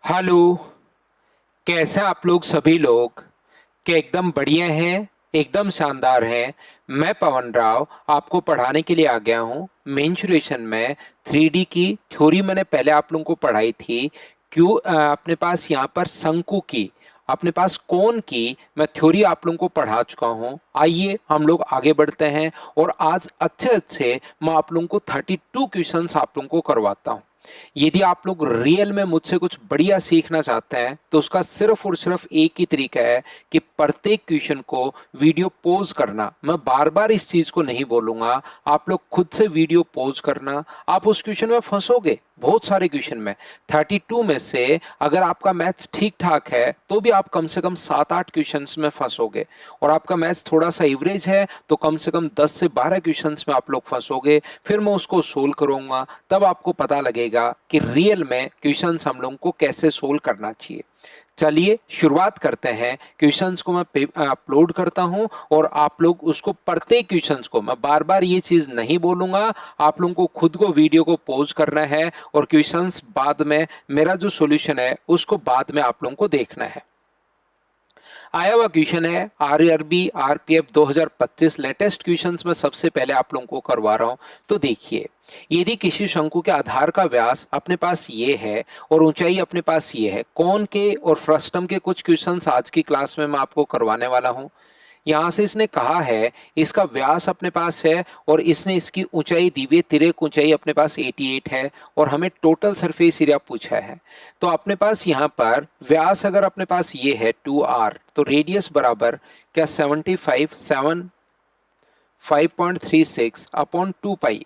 Hello. कैसे हैं आप लोग सभी लोग? क्या एकदम बढ़िया हैं? एकदम शानदार हैं। मैं पवन राव आपको पढ़ाने के लिए आ गया हूँ। मेंसुरेशन में 3D की थ्योरी मैंने पहले आप लोगों को पढ़ाई थी। क्यों अपने पास यहाँ पर शंकु की, अपने पास कोण की मैं थ्योरी आप लोगों को पढ़ा चुका हूँ। आइए हम लोग आगे बढ़ते हैं और आज अच्छे अच्छे मैं आप लोगों को 32 क्वेश्चंस आप लोगों को करवाता हूँ। यदि आप लोग रियल में मुझसे कुछ बढ़िया सीखना चाहते हैं तो उसका सिर्फ और सिर्फ एक ही तरीका है कि प्रत्येक क्वेश्चन को वीडियो पॉज करना। मैं बार बार इस चीज को नहीं बोलूंगा, आप लोग खुद से वीडियो पॉज करना। आप उस क्वेश्चन में फंसोगे, बहुत सारे क्वेश्चन में 32 में से अगर आपका मैथ्स ठीक ठाक है तो भी आप कम से कम 7-8 क्वेश्चंस में फंसोगे। और आपका मैथ्स थोड़ा सा एवरेज है तो कम से कम 10 से 12 क्वेश्चंस में आप लोग फंसोगे। फिर मैं उसको सोल्व करूंगा, तब आपको पता लगेगा कि रियल में क्वेश्चंस हम लोगों को कैसे सोल्व करना चाहिए। चलिए शुरुआत करते हैं। क्वेश्चंस को मैं अपलोड करता हूं और आप लोग उसको प्रत्येक क्वेश्चंस को, मैं बार बार ये चीज नहीं बोलूंगा, आप लोगों को खुद को वीडियो को पॉज करना है और क्वेश्चंस बाद में, मेरा जो सॉल्यूशन है उसको बाद में आप लोगों को देखना है। आया हुआ क्वेश्चन है आरआरबी आरपीएफ 2025 लेटेस्ट क्वेश्चंस में सबसे पहले आप लोगों को करवा रहा हूं। तो देखिए, यदि किसी शंकु के आधार का व्यास अपने पास ये है और ऊंचाई अपने पास ये है, कोण के और फ्रस्टम के कुछ क्वेश्चंस आज की क्लास में मैं आपको करवाने वाला हूं। यहां से इसने कहा है इसका व्यास अपने पास है और इसने इसकी ऊंचाई दी हुई है, तिर्यक ऊंचाई अपने पास 88 है और हमें टोटल सरफेस एरिया पूछा है। तो अपने पास यहाँ पर व्यास अगर अपने पास ये है 2r, तो रेडियस बराबर क्या 5.36 अपॉन 2 पाई।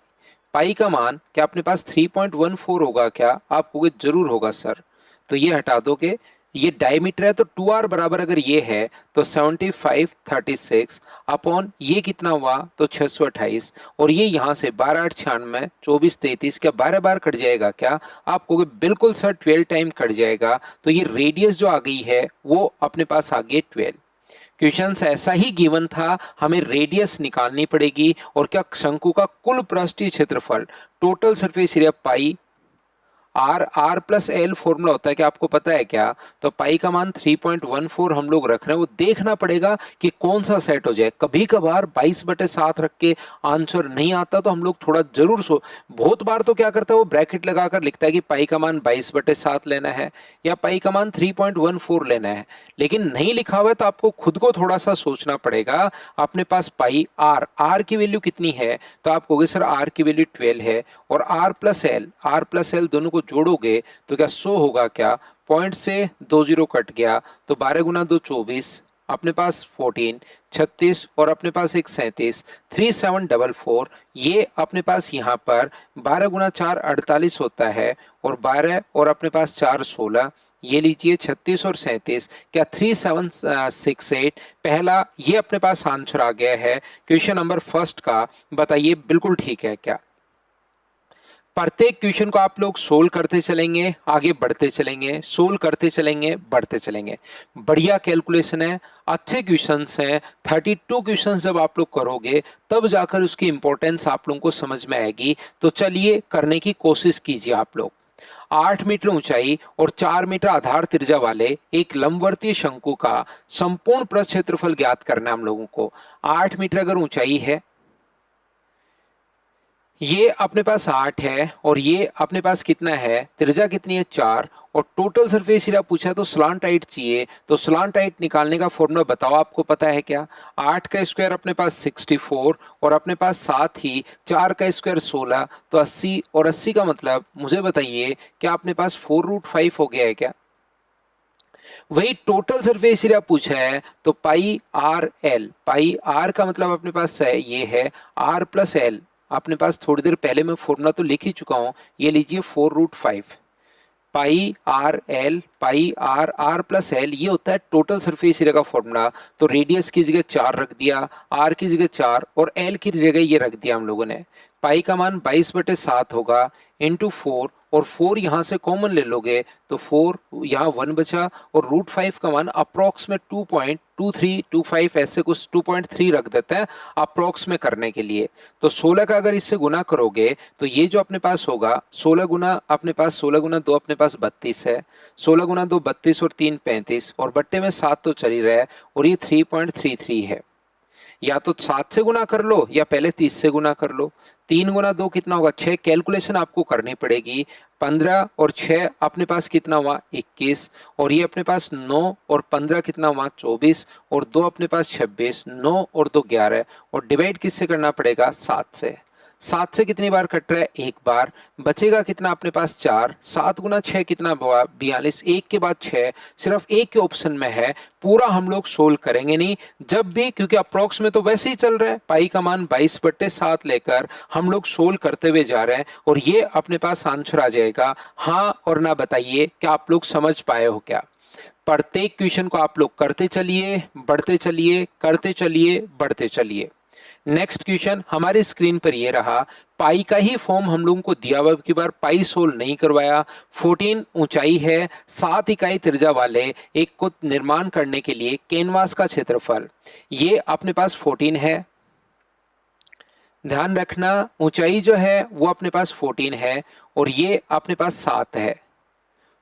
पाई का मान क्या अपने पास 3.14 होगा? क्या आप कहोगे जरूर होगा सर। तो ये हटा दोगे, ये डायमीटर है तो 2r बराबर अगर ये है तो 7536 अपॉन ये कितना हुआ तो 628। और ये यहां से 12×8 = 24×33, क्या 12 बार कट जाएगा? क्या आप कहोगे बिल्कुल सर 12 टाइम कट जाएगा। तो ये रेडियस जो आ गई है वो अपने पास आ गई 12। क्वेश्चन ऐसा ही गिवन था, हमें रेडियस निकालनी पड़ेगी और क्या शंकु का कुल पृष्ठीय क्षेत्रफल, total surface area pi r plus l formula होता है, क्या आपको पता है क्या? तो पाई का मान 3.14 हम लोग रख रहे हैं। वो देखना पड़ेगा कि कौन सा सेट हो जाए। कभी कभार 22/7 रख के आंसर नहीं आता तो हम लोग थोड़ा जरूर बहुत बार तो क्या करता है वो ब्रैकेट लगाकर लिखता है कि पाई का मान 22/7 लेना है या पाई का मान 3.14 लेना है। लेकिन नहीं लिखा हुआ है तो आपको खुद को थोड़ा सा सोचना पड़ेगा। अपने पास पाई आर की वैल्यू कितनी है? तो आप कहोगे सर आर की वैल्यू 12 है और आर प्लस एल दोनों को जोड़ोगे तो क्या 100 होगा? क्या पॉइंट से 2 जीरो कट गया तो 12 × 2 24, अपने पास 14 36 और अपने पास एक 37 3744। ये अपने पास यहाँ पर 12 × 4 48 होता है और 12 और अपने पास 4 16। ये लीजिए 36 और 37, क्या 3768 पहला ये अपने पास आंसर आ गया है क्वेश्चन नंबर फर्स्ट का। बताइए बिल्कुल ठीक है क्या? प्रत्येक क्वेश्चन को आप लोग सोल्व करते चलेंगे, आगे बढ़ते चलेंगे, सोल्व करते चलेंगे, बढ़ते चलेंगे। बढ़िया कैलकुलेशन है, अच्छे क्वेश्चंस हैं। 32 क्वेश्चंस जब आप लोग करोगे तब जाकर उसकी इंपॉर्टेंस आप लोगों को समझ में आएगी। तो चलिए करने की कोशिश कीजिए आप लोग। 8 मीटर ऊंचाई और 4 मीटर आधार त्रिज्या वाले एक लंबवर्तीय शंकु का संपूर्ण पृष्ठ क्षेत्रफल ज्ञात करना है हम लोगों को। 8 मीटर अगर ऊंचाई है, ये अपने पास 8 है और ये अपने पास कितना है, त्रिज्या कितनी है 4, और टोटल सरफेस एरिया पूछा तो स्लांट हाइट चाहिए। तो स्लांट हाइट निकालने का फॉर्मूला बताओ, आपको पता है क्या? 8 का स्क्वायर अपने पास 64 और अपने पास साथ ही 4 का स्क्वायर 16, तो 80 और 80 का मतलब मुझे बताइए क्या अपने पास 4√5 हो गया है क्या? वही टोटल सरफेस एरिया पूछा है तो पाई आर एल, पाई आर का मतलब अपने पास है ये है आर प्लस एल। अपने पास थोड़ी देर पहले मैं फॉर्मूला तो लिख ही चुका हूं, ये लीजिए 4√5 pi r l, pi r r plus l, ये होता है टोटल सरफेस एरिया का फॉर्मूला। तो रेडियस की जगह 4 रख दिया, आर की जगह 4 और एल की जगह ये रख दिया हम लोगों ने। पाई का मान 22/7 होगा इंटू 4 और 4 यहाँ से कॉमन ले लोगे तो 4 यहाँ 1 बचा और रूट 5 का मान अप्रोक्स में 2.2325 ऐसे कुछ 2.3 रख देते हैं अप्रोक्स में करने के लिए। तो 16 का अगर इससे गुना करोगे तो ये जो अपने पास होगा 16 गुना अपने पास 16 गुना 2 अपने पास 32 है, 16 गुना 2 32 और 3 35 और बट्टे में 7 तो चल ही रहा है और ये 3.33 है। या तो 7 से गुना कर लो या पहले 30 से गुना कर लो। 3 गुना 2 कितना होगा 6, कैलकुलेशन आपको करनी पड़ेगी। 15 और 6 अपने पास कितना हुआ 21 और ये अपने पास 9 और 15 कितना हुआ 24 और 2 अपने पास 26, 9 और 2 11 और डिवाइड किससे करना पड़ेगा 7 से। 7 से कितनी बार कट रहा है एक बार, बचेगा कितना अपने पास 4, 7 गुना 6 कितना हुआ 42, एक के बाद 6 सिर्फ एक के ऑप्शन में है, पूरा हम लोग सोल्व करेंगे नहीं जब भी, क्योंकि अप्रोक्स में तो वैसे ही चल रहा है, पाई का मान 22/7 लेकर हम लोग सोल्व करते हुए जा रहे हैं और ये अपने पास आंसर आ जाएगा। हाँ और ना बताइए क्या आप लोग समझ पाए हो क्या। प्रत्येक क्वेश्चन को आप लोग करते चलिए, बढ़ते चलिए, करते चलिए, बढ़ते चलिए। नेक्स्ट क्वेश्चन हमारे स्क्रीन पर ये रहा, पाई का ही फॉर्म हम लोगों को दिया हुआ की बार पाई सोल्व नहीं करवाया। 14 ऊंचाई है, 7 इकाई त्रिज्या वाले एक को निर्माण करने के लिए कैनवास का क्षेत्रफल ये अपने पास 14 है। ध्यान रखना ऊंचाई जो है वो अपने पास 14 है और ये अपने पास 7 है।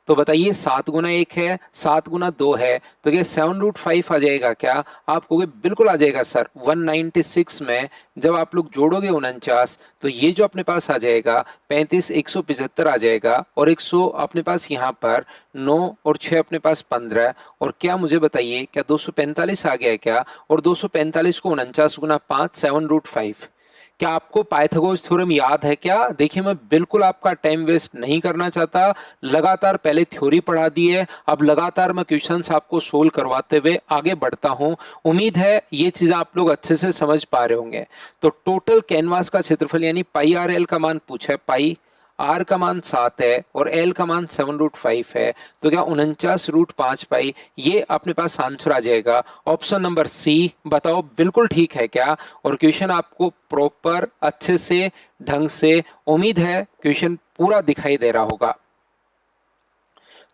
तो बताइए 7 गुना 1 है, 7 गुना 2 है, तो ये 7√5 आ जाएगा क्या। आप कहोगे बिल्कुल आ जाएगा सर। 196 में जब आप लोग जोड़ोगे 49 तो ये जो अपने पास आ जाएगा 35 175 आ जाएगा और 100 अपने पास यहाँ पर 9 और 6 अपने पास 15 और क्या मुझे बताइए क्या 245 आ गया है क्या। और 245 को 49 गुना 5 7√5। क्या आपको पाइथागोरस थ्योरम याद है क्या। देखिए मैं बिल्कुल आपका टाइम वेस्ट नहीं करना चाहता, लगातार पहले थ्योरी पढ़ा दी है, अब लगातार मैं क्वेश्चंस आपको सोल्व करवाते हुए आगे बढ़ता हूं। उम्मीद है ये चीज आप लोग अच्छे से समझ पा रहे होंगे। तो टोटल कैनवास का क्षेत्रफल यानी पाई आर एल का मान पूछा है, पाई आर का मान 7 है और एल का मान 7√5 है, तो क्या 49√5 पाई ये अपने पास आंसर आ जाएगा। ऑप्शन नंबर सी बताओ बिल्कुल ठीक है क्या। और क्वेश्चन आपको प्रॉपर अच्छे से ढंग से उम्मीद है क्वेश्चन पूरा दिखाई दे रहा होगा।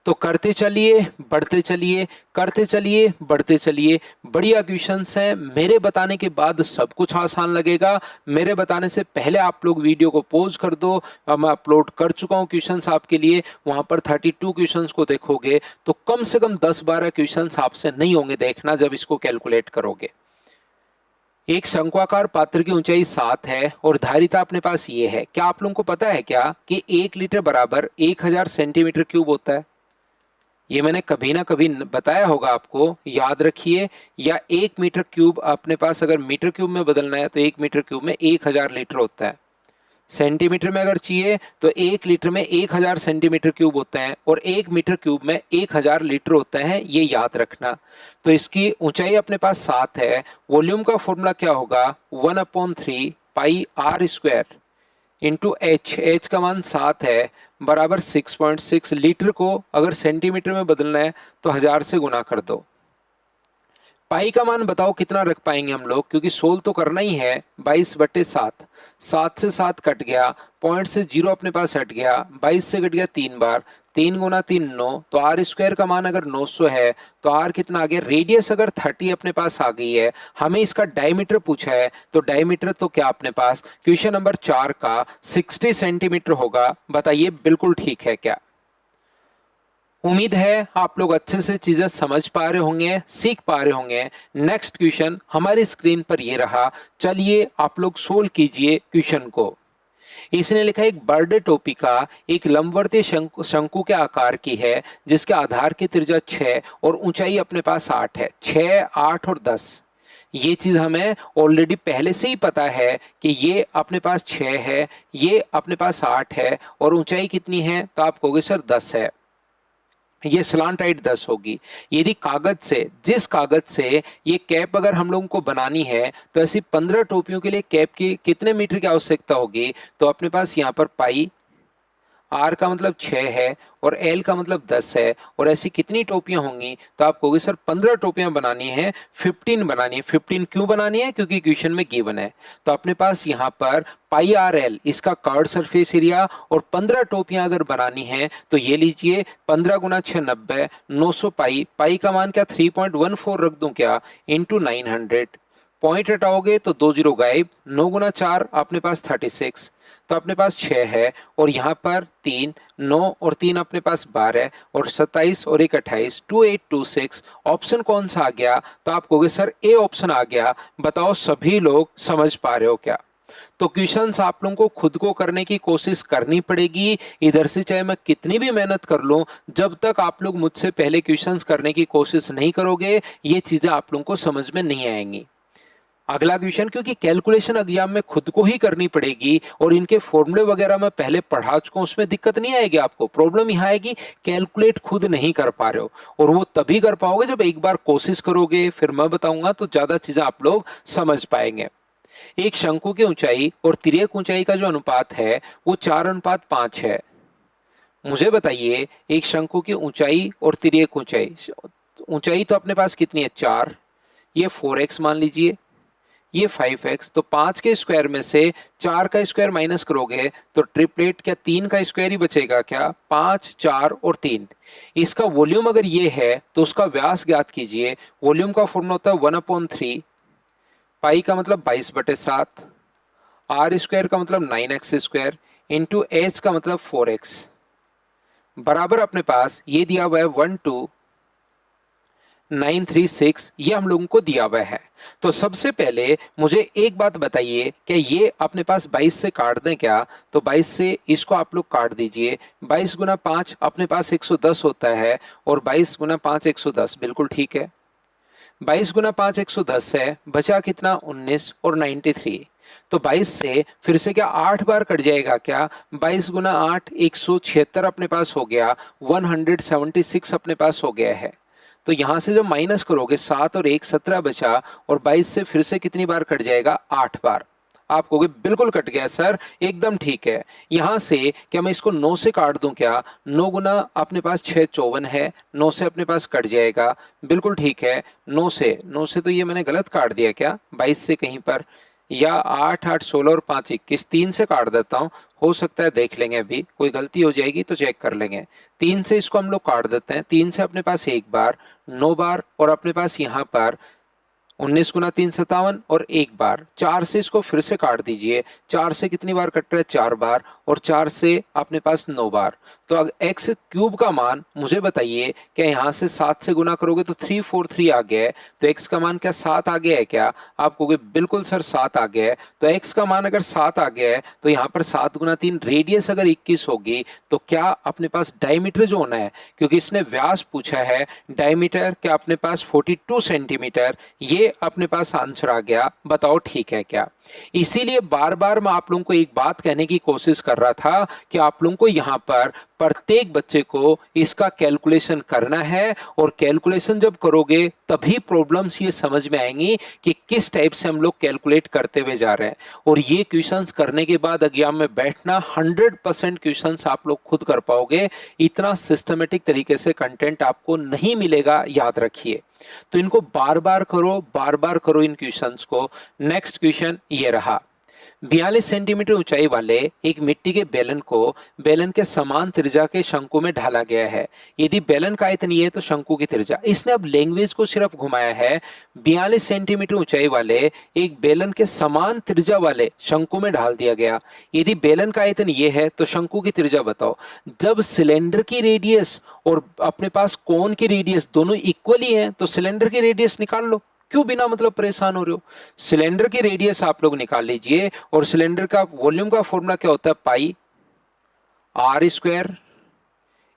तो करते चलिए, बढ़ते चलिए, करते चलिए, बढ़ते चलिए। बढ़िया क्वेश्चंस हैं, मेरे बताने के बाद सब कुछ आसान लगेगा। मेरे बताने से पहले आप लोग वीडियो को पॉज कर दो। मैं अपलोड कर चुका हूं क्वेश्चंस आपके लिए, वहां पर 32 क्वेश्चंस को देखोगे तो कम से कम 10-12 क्वेश्चंस आपसे नहीं होंगे देखना जब इसको कैलकुलेट करोगे। एक शंक्वाकार पात्र की ऊंचाई 7 है और धारिता अपने पास ये है। क्या आप लोगों को पता है क्या कि 1 लीटर बराबर 1000 सेंटीमीटर क्यूब होता है। ये मैंने कभी ना कभी बताया होगा आपको, याद रखिए। या 1 मीटर क्यूब अपने पास अगर मीटर क्यूब में बदलना है तो 1 मीटर क्यूब में 1000 लीटर होता है। सेंटीमीटर में अगर चाहिए तो 1 लीटर में 1000 सेंटीमीटर क्यूब होता है और 1 मीटर क्यूब में 1000 लीटर होता है, ये याद रखना। तो इसकी ऊंचाई अपने पास 7 है। वॉल्यूम का फॉर्मूला क्या होगा 1/3 pi r square into H का मान 7 है बराबर 6.6। लीटर को अगर सेंटीमीटर में बदलना है तो 1000 से गुना कर दो। पाई का मान बताओ कितना रख पाएंगे हम लोग, क्योंकि सोल्व तो करना ही है। 22/7, 7 से 7 कट गया, पॉइंट से 0 अपने पास हट गया, 22 से कट गया 3 बार, 3 गुना 3 9। तो आर स्क्वायर का मान अगर 900 है तो आर कितना आ गया। रेडियस अगर 30 अपने पास आ गई है, हमें इसका डायमीटर पूछा है तो डायमीटर तो क्या अपने पास क्वेश्चन नंबर 4 का 60 सेंटीमीटर होगा। बताइए बिल्कुल ठीक है क्या। उम्मीद है आप लोग अच्छे से चीजें समझ पा रहे होंगे, सीख पा रहे होंगे। नेक्स्ट क्वेश्चन हमारी स्क्रीन पर ये रहा, चलिए आप लोग सोल्व कीजिए क्वेश्चन को। इसने लिखा एक बर्थडे टोपी का एक लंबवर्तीय शंकु के आकार की है जिसके आधार की त्रिज्या 6 और ऊंचाई अपने पास 8 है। 6, 8 और 10 ये चीज हमें ऑलरेडी पहले से ही पता है कि ये अपने पास 6 है, ये अपने पास 8 है और ऊंचाई कितनी है, तो आप कहोगे सर 10 है। ये स्लांट राइट 10 होगी। यदि कागज से, जिस कागज से ये कैप अगर हम लोगों को बनानी है तो ऐसी 15 टोपियों के लिए कैप की कितने मीटर की आवश्यकता होगी, तो अपने पास यहाँ पर पाई आर का मतलब 6 है और एल का मतलब 10 है, और ऐसी कितनी टोपियां होंगी? तो आप कहोगे सर 15 टोपियां बनानी है, 15 बनानी है। 15 क्यों बनानी है? क्योंकि क्वेश्चन में गिवन है। तो अपने पास यहाँ पर पाई आर एल इसका कर्व्ड सरफेस एरिया, और 15 टोपियां अगर बनानी है तो ये लीजिए 15 गुना 6 90, 900 पाई। पाई का मान क्या 3.14 रख दूं क्या, इंटू 900। पॉइंट हटाओगे तो 2 जीरो गायब, 9 गुना 4 अपने पास 36, तो अपने पास 6 है, और यहाँ पर 3, 9 और 3 अपने पास 12, और 27 और 1 28, 2826। ऑप्शन कौन सा आ गया? तो आप कहोगे सर ए ऑप्शन आ गया। बताओ सभी लोग समझ पा रहे हो क्या? तो क्वेश्चंस आप लोगों को खुद को करने की कोशिश करनी पड़ेगी। इधर से चाहे मैं कितनी भी मेहनत कर लूं, जब तक आप लोग मुझसे पहले क्वेश्चंस करने की कोशिश नहीं करोगे, ये चीजें आप लोगों को समझ में नहीं आएंगी। अगला क्वेश्चन, क्योंकि कैलकुलेशन एग्जाम में खुद को ही करनी पड़ेगी और इनके फॉर्मूले वगैरह मैं पहले पढ़ा चुका हूं, उसमें दिक्कत नहीं आएगी आपको। प्रॉब्लम यहां आएगी कैलकुलेट खुद नहीं कर पा रहे हो, और वो तभी कर पाओगे जब एक बार कोशिश करोगे, फिर मैं बताऊंगा तो ज्यादा चीजें आप लोग समझ पाएंगे। एक शंकु की ऊंचाई और तिर्यक ऊंचाई का जो अनुपात है वो 4:5 है। मुझे बताइए एक शंकु की ऊंचाई और तिर्यक ऊंचाई, ऊंचाई तो अपने पास कितनी है 4, ये 4x मान लीजिए, ये 5x, तो 5 के स्क्वायर में से 4 का स्क्वायर माइनस करोगे तो ट्रिपलेट, क्या 3 का स्क्वायर ही बचेगा क्या? 5, 4 और 3। इसका वॉल्यूम अगर ये है तो उसका व्यास ज्ञात कीजिए। वॉल्यूम का फॉर्मूला होता है 1/3, पाई का मतलब 22/7, आर स्क्वायर का मतलब 9x स्क्वायर, इंटू एच का मतलब 4x, बराबर अपने पास ये दिया हुआ है 12,936, ये हम लोगों को दिया हुआ है। तो सबसे पहले मुझे एक बात बताइए, क्या ये अपने पास 22 से काट दें क्या? तो 22 से इसको आप लोग काट दीजिए। 22 गुना 5 अपने पास 110 होता है, और 22 गुना 5 110, बिल्कुल ठीक है। 22 गुना 5 110 है, बचा कितना 19 और 93। तो 22 से फिर से क्या 8 बार कट जाएगा क्या? 22 गुना 8 176 अपने पास हो गया, 176 अपने पास हो गया है। तो यहां से जब माइनस करोगे 7 और 1 17 बचा, और 22 से फिर से कितनी बार कट जाएगा? 8 बार। आप कहोगे बिल्कुल कट गया सर, एकदम ठीक है। यहां से क्या मैं इसको 9 से काट दूं क्या? 9 गुना अपने पास 6 54 है, 9 से अपने पास कट जाएगा, बिल्कुल ठीक है। 9 से तो ये मैंने गलत काट दिया क्या 22 से कहीं पर? या 8 8 16 और 5 21, 3 से काट देता हूं, हो सकता है देख लेंगे, अभी कोई गलती हो जाएगी तो चेक कर लेंगे। 3 से इसको हम लोग काट देते हैं, 3 से अपने पास 1 बार, 9 बार, और अपने पास यहाँ पर 19 गुना 3 57 और 1 बार। 4 से इसको फिर से काट दीजिए, 4 से कितनी बार कट रहा है? 4 बार, और 4 से अपने पास 9 बार। तो अगर एक्स क्यूब का मान मुझे बताइए, क्या यहाँ से 7 से गुना करोगे तो 343 आ गया है, तो एक्स का मान क्या 7 आ गया है क्या? आप कहोगे बिल्कुल सर 7 आ गया है। तो एक्स का मान अगर 7 आ गया है तो यहाँ पर 7 गुना 3 रेडियस अगर 21 होगी, तो क्या अपने पास डायमीटर जो होना है, क्योंकि इसने व्यास पूछा है, डायमीटर क्या अपने पास 42 सेंटीमीटर, ये अपने पास आंसर आ गया। बताओ ठीक है क्या? इसीलिए बार बार मैं आप लोगों को एक बात कहने की कोशिश कर रहा था कि आप लोगों को यहां पर प्रत्येक बच्चे को इसका कैलकुलेशन करना है, और कैलकुलेशन जब करोगे तभी प्रॉब्लम्स ये समझ में आएंगी कि किस टाइप से हम लोग कैलकुलेट करते हुए जा रहे हैं। और ये क्वेश्चंस करने के बाद एग्जाम में बैठना 100% क्वेश्चंस आप लोग खुद कर पाओगे। इतना सिस्टमेटिक तरीके से कंटेंट आपको नहीं मिलेगा, याद रखिए। तो इनको बार बार करो इन क्वेश्चंस को। नेक्स्ट क्वेश्चन ये रहा, 42 सेंटीमीटर ऊंचाई वाले एक मिट्टी के बेलन को बेलन के समान त्रिज्या के शंकु में ढाला गया है। यदि बेलन का आयतन ये है तो शंकु की त्रिज्या। इसने अब लैंग्वेज को सिर्फ घुमाया है। 42 सेंटीमीटर ऊंचाई वाले एक बेलन के समान त्रिज्या वाले शंकु में ढाल दिया गया। यदि बेलन का आयतन ये है तो शंकु की त्रिज्या बताओ। जब सिलेंडर की रेडियस और अपने पास कोन की रेडियस दोनों इक्वली हैं तो सिलेंडर की रेडियस निकाल लो, क्यों बिना मतलब परेशान हो रहे हो? सिलेंडर की रेडियस आप लोग निकाल लीजिए, और सिलेंडर का वॉल्यूम का फॉर्मूला क्या होता है? Pi r square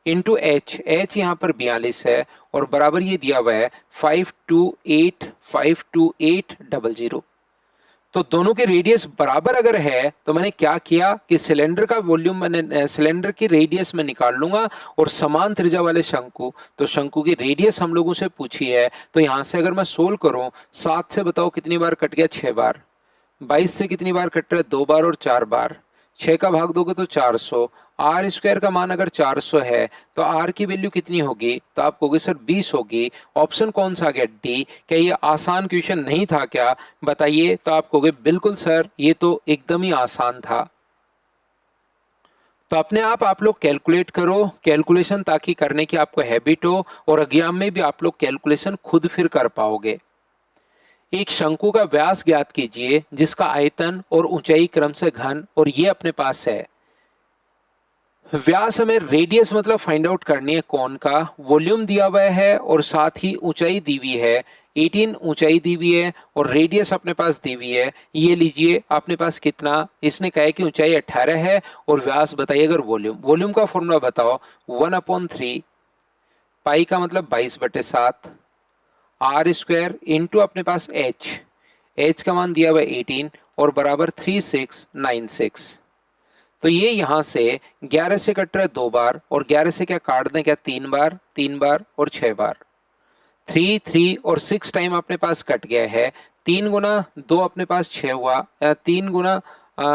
into h. H यहां पर 42 है, और बराबर ये दिया हुआ है 528,528,00। तो दोनों के रेडियस बराबर अगर है तो मैंने क्या किया कि सिलेंडर का वॉल्यूम मैंने सिलेंडर की रेडियस में निकाल लूंगा, और समान त्रिज्या वाले शंकु, तो शंकु की रेडियस हम लोगों से पूछी है। तो यहां से अगर मैं सोल्व करूं, 7 से बताओ कितनी बार कट गया? 6 बार। 22 से कितनी बार कट रहा है? 2 बार और 4 बार। 6 का भाग दोगे तो 400, आर स्क्वायर का मान अगर 400 है तो आर की वैल्यू कितनी होगी, तो आप कहोगे सर 20 होगी। ऑप्शन कौन सा आ गया, डी। क्या ये आसान क्वेश्चन नहीं था क्या, बताइए। तो आप कहोगे बिल्कुल सर ये तो एकदम ही आसान था। तो अपने आप लोग कैलकुलेट करो, कैलकुलेशन ताकि करने की आपको हैबिट हो और एग्जाम में भी आप लोग कैलकुलेशन खुद फिर कर पाओगे। एक शंकु का व्यास ज्ञात कीजिए जिसका आयतन और ऊंचाई क्रम से घन, और ये अपने पास है। व्यास हमें रेडियस मतलब फाइंड आउट करनी है कोण का, वॉल्यूम दिया हुआ है और साथ ही ऊंचाई दी हुई है, 18 ऊंचाई दी हुई है और रेडियस अपने पास दी हुई है। ये लीजिए अपने पास कितना, इसने कहा है कि ऊंचाई 18 है और व्यास बताइए। अगर वॉल्यूम का फॉर्मूला बताओ, 1/3 पाई का मतलब 22/7 आर स्क्वायर इंटू अपने पास एच का मान दिया हुआ है 18 और बराबर 3696। तो ये यहां से 11 से कट रहा है 2 बार और 11 से क्या काट दें, क्या 3 बार और 6 बार, 3 और 6 टाइम अपने पास कट गया है। 3 गुना 2 अपने पास 6 हुआ, 3 गुना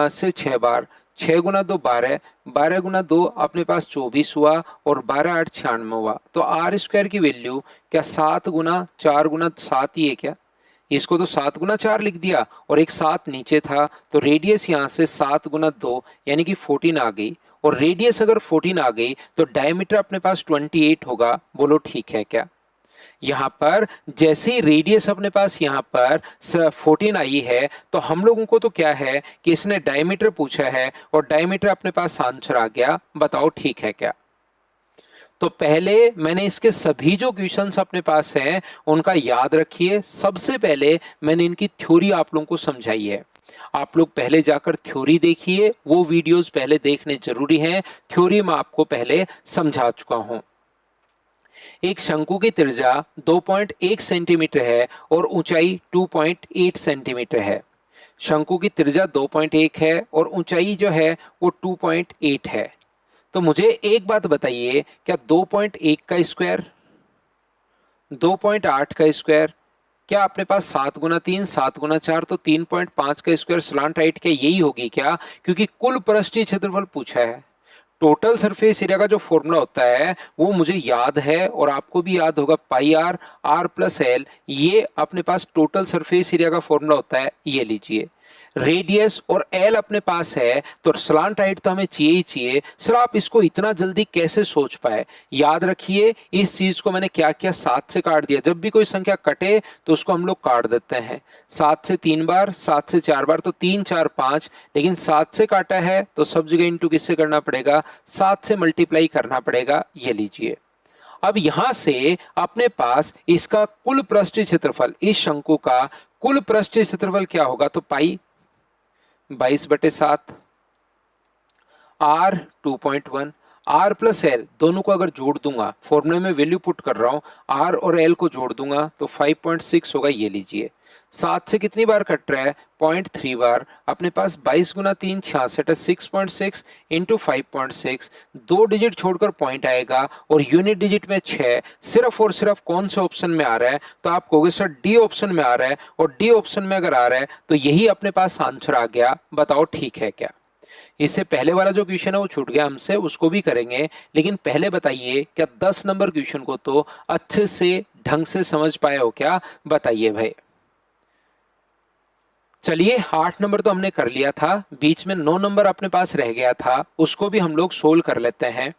से 6 बार, 6 गुना 2 12, 12 गुना 2 अपने पास 24 हुआ और 12 8 96 हुआ। तो आर स्क्वायर की वैल्यू क्या 7 गुना 4 गुना 7 ही है क्या, इसको तो 7 गुना 4 लिख दिया और एक 7 नीचे था, तो रेडियस यहां से 7 गुना 2 यानी कि 14 आ गई। और रेडियस अगर 14 आ गई तो डायमीटर अपने पास 28 होगा। बोलो ठीक है क्या। यहां पर जैसे ही रेडियस अपने पास यहां पर 14 आई है तो हम लोगों को तो क्या है कि इसने डायमीटर पूछा है और डायमीटर अपने पास आंसर आ गया। बताओ ठीक है क्या। तो पहले मैंने इसके सभी जो क्वेश्चंस अपने पास हैं उनका याद रखिए। सबसे पहले मैंने इनकी थ्योरी आप लोगों को समझाई है। आप लोग पहले जाकर थ्योरी देखिए, वो वीडियोस पहले देखने जरूरी हैं। थ्योरी में आपको पहले समझा चुका हूं। एक शंकु की त्रिज्या 2.1 सेंटीमीटर है और ऊंचाई 2.8 सेंटीमीटर है। शंकु की त्रिज्या 2.1 है और ऊंचाई जो है वो 2.8 है। तो मुझे एक बात बताइए, क्या 2.1 का स्क्वायर 2.8 का स्क्वायर, क्या अपने पास 7 गुना 3 7 गुना 4 तो 3.5 का स्क्वायर स्लांट राइट क्या यही होगी क्या, क्योंकि कुल पृष्ठीय क्षेत्रफल पूछा है। टोटल सरफेस एरिया का जो फॉर्मूला होता है वो मुझे याद है और आपको भी याद होगा, पाई आर आर प्लस एल, ये अपने पास टोटल सरफेस एरिया का फॉर्मूला होता है। ये लीजिए रेडियस और एल अपने पास है तो स्लांट राइट तो हमें चाहिए ही चाहिए। सर आप इसको इतना जल्दी कैसे सोच पाए, याद रखिए इस चीज को मैंने क्या किया, 7 से काट दिया। जब भी कोई संख्या कटे तो उसको हम लोग काट देते हैं। 7 से 3 बार, 7 से 4 बार, तो 3 4 5, लेकिन 7 से काटा है तो सब जगह इंटू किससे करना पड़ेगा, 7 से मल्टीप्लाई करना पड़ेगा। ये लीजिए अब यहां से अपने पास इसका कुल पृष्ठीय क्षेत्रफल, इस शंकु का कुल पृष्ठीय क्षेत्रफल क्या होगा, तो पाई 22/7 आर 2.1 आर प्लस एल दोनों को अगर जोड़ दूंगा, फॉर्मूले में वैल्यू पुट कर रहा हूं, आर और एल को जोड़ दूंगा तो 5.6 होगा। ये लीजिए 7 से कितनी बार कट रहा है, 0.3 बार। अपने पास 22 गुना 3 66 है, 6.6 इंटू 5.6, 2 डिजिट छोड़कर पॉइंट आएगा और यूनिट डिजिट में 6। सिर्फ और सिर्फ कौन से ऑप्शन में आ रहा है, तो आप कहोगे सर डी ऑप्शन में आ रहा है, और डी ऑप्शन में अगर आ रहा है तो यही अपने पास आंसर आ गया। बताओ ठीक है क्या। इससे पहले वाला जो क्वेश्चन है वो छूट गया हमसे, उसको भी करेंगे, लेकिन पहले बताइए क्या 10 नंबर क्वेश्चन को तो अच्छे से ढंग से समझ पाए हो क्या, बताइए भाई। चलिए 8 नंबर तो हमने कर लिया था, बीच में 9 नंबर अपने पास रह गया था, उसको भी हम लोग सोल्व कर लेते हैं।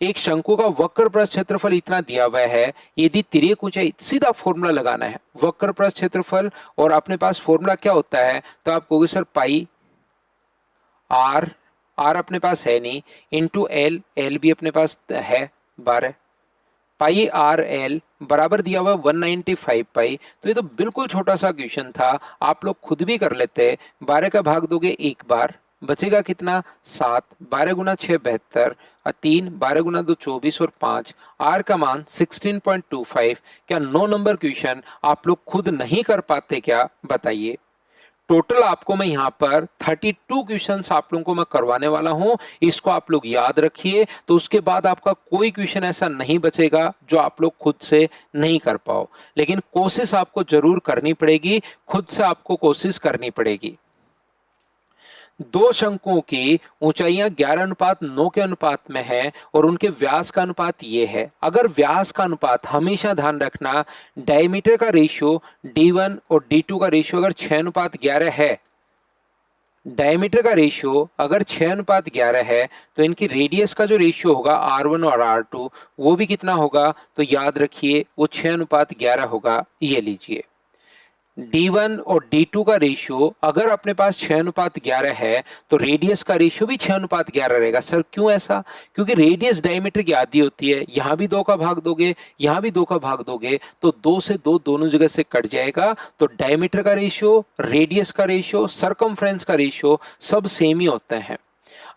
एक शंकु का वक्र पृष्ठ क्षेत्रफल इतना दिया हुआ है, यदि तिर्यक ऊंचाई, सीधा फॉर्मूला लगाना है वक्र पृष्ठ क्षेत्रफल, और अपने पास फॉर्मूला क्या होता है, तो आप कहोगे सर पाई आर, आर अपने पास है नहीं, इंटू एल, एल भी अपने पास है 12, पाई आर एल बराबर दिया हुआ 195 पाई। तो ये तो बिल्कुल छोटा सा क्वेश्चन था, आप लोग खुद भी कर लेते। 12 का भाग दोगे एक बार, बचेगा कितना 7, 12 गुना 6 72, 3 12 गुना 2 24 और 5, आर का मान 16.25। क्या 9 नंबर क्वेश्चन आप लोग खुद नहीं कर पाते क्या, बताइए। टोटल आपको मैं यहाँ पर 32 क्वेश्चंस आप लोगों को मैं करवाने वाला हूं, इसको आप लोग याद रखिए। तो उसके बाद आपका कोई क्वेश्चन ऐसा नहीं बचेगा जो आप लोग खुद से नहीं कर पाओ, लेकिन कोशिश आपको जरूर करनी पड़ेगी, खुद से आपको कोशिश करनी पड़ेगी। दो शंकुओं की ऊंचाइयां 11:9 के अनुपात में है और उनके व्यास का अनुपात ये है। अगर व्यास का अनुपात, हमेशा ध्यान रखना, डायमीटर का रेशियो D1 और D2 का रेशियो अगर 6:11 है, डायमीटर का रेशियो अगर 6:11 है, तो इनकी रेडियस का जो रेशियो होगा R1 और R2 वो भी कितना होगा, तो याद रखिए वो 6:11 होगा। ये लीजिए D1 और D2 का रेशियो अगर अपने पास 6:11 है, तो रेडियस का रेशियो भी 6:11 रहेगा। सर क्यों ऐसा? क्योंकि रेडियस डायमीटर की आधी होती है, यहां भी 2 का भाग दोगे, यहां भी 2 का भाग दोगे, तो 2 से 2 दोनों जगह से कट जाएगा। तो डायमीटर का रेशियो, रेडियस का रेशियो, सरकमफ्रेंस का रेशियो सब सेम ही होते हैं।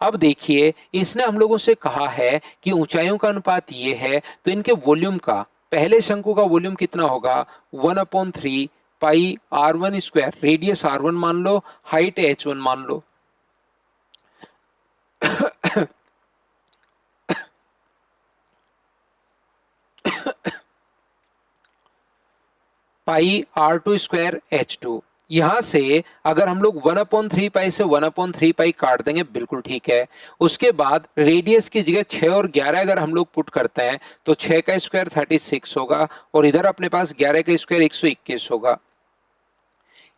अब देखिए, इसने हम लोगों से कहा है कि ऊंचाइयों का अनुपात ये है, तो इनके वॉल्यूम का, पहले शंकु का वॉल्यूम कितना होगा, 1/3 पाई R1 स्क्वायर, रेडियस R1 मान लो, हाइट H1 मान लो। पाई R2 स्क्वायर H2। यहां से अगर हम लोग 1/3 पाई से 1/3 पाई काट देंगे, बिल्कुल ठीक है। उसके बाद रेडियस की जगह 6 और 11 अगर हम लोग पुट करते हैं, तो 6 का स्क्वायर 36 होगा और इधर अपने पास 11 का स्क्वायर 121 होगा।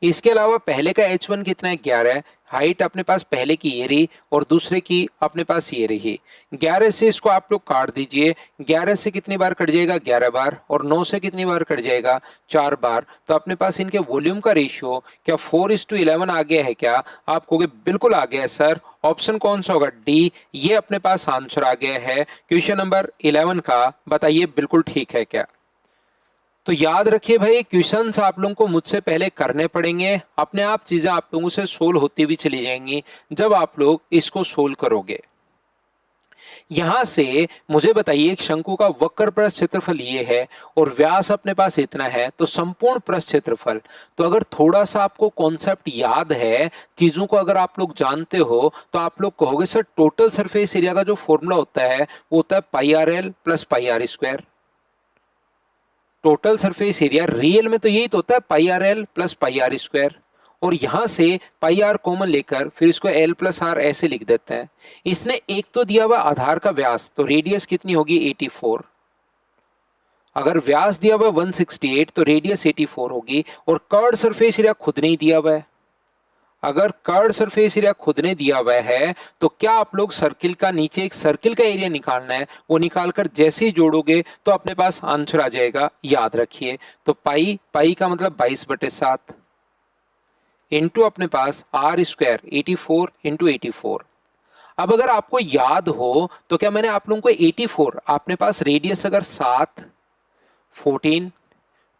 इसके अलावा पहले का H1 कितना है, 11 है। हाइट अपने पास पहले की ये रही और दूसरे की अपने पास ये रही। 11 से इसको आप लोग काट दीजिए। 11 से कितनी बार कट जाएगा, 11 बार, और 9 से कितनी बार कट जाएगा, 4 बार। तो अपने पास इनके वॉल्यूम का रेशियो क्या 4:11 आ गया है क्या? आप कहोगे बिल्कुल आ गया है सर। ऑप्शन कौन सा होगा, डी। ये अपने पास आंसर आ गया है क्वेश्चन नंबर 11 का। बताइए बिल्कुल ठीक है क्या? तो याद रखिए भाई, क्वेश्चंस आप लोगों को मुझसे पहले करने पड़ेंगे, अपने आप चीजें आप लोगों से सोल्व होती भी चली जाएंगी जब आप लोग इसको सोल्व करोगे। यहां से मुझे बताइए, एक शंकु का वक्र पृष्ठ क्षेत्रफल ये है और व्यास अपने पास इतना है, तो संपूर्ण पृष्ठ क्षेत्रफल। तो अगर थोड़ा सा आपको कॉन्सेप्ट याद है, चीजों को अगर आप लोग जानते हो, तो आप लोग कहोगे सर टोटल सरफेस एरिया का जो फॉर्मूला होता है वो होता है πRL plus πR²। Total surface area real में तो यही तो होता है, πRL प्लस πR²। और यहां से πR कॉमन लेकर फिर इसको L प्लस R ऐसे लिख देते हैं। इसने एक तो दिया हुआ आधार का व्यास, तो रेडियस कितनी होगी, 84। अगर व्यास दिया हुआ 168 तो रेडियस 84 होगी। और कर्ड सरफेस एरिया खुद नहीं दिया हुआ है। अगर कर्ड सरफेस एरिया खुद ने दिया हुआ है, तो क्या आप लोग सर्किल का, नीचे एक सर्किल का एरिया निकालना है, वो निकालकर जैसे ही जोड़ोगे तो अपने पास आंसर आ जाएगा। याद रखिए, तो पाई का मतलब 22/7 इंटू अपने पास R² 84 इंटू 84। अब अगर आपको याद हो तो क्या मैंने आप लोगों को 84, अपने पास रेडियस अगर 7, 14,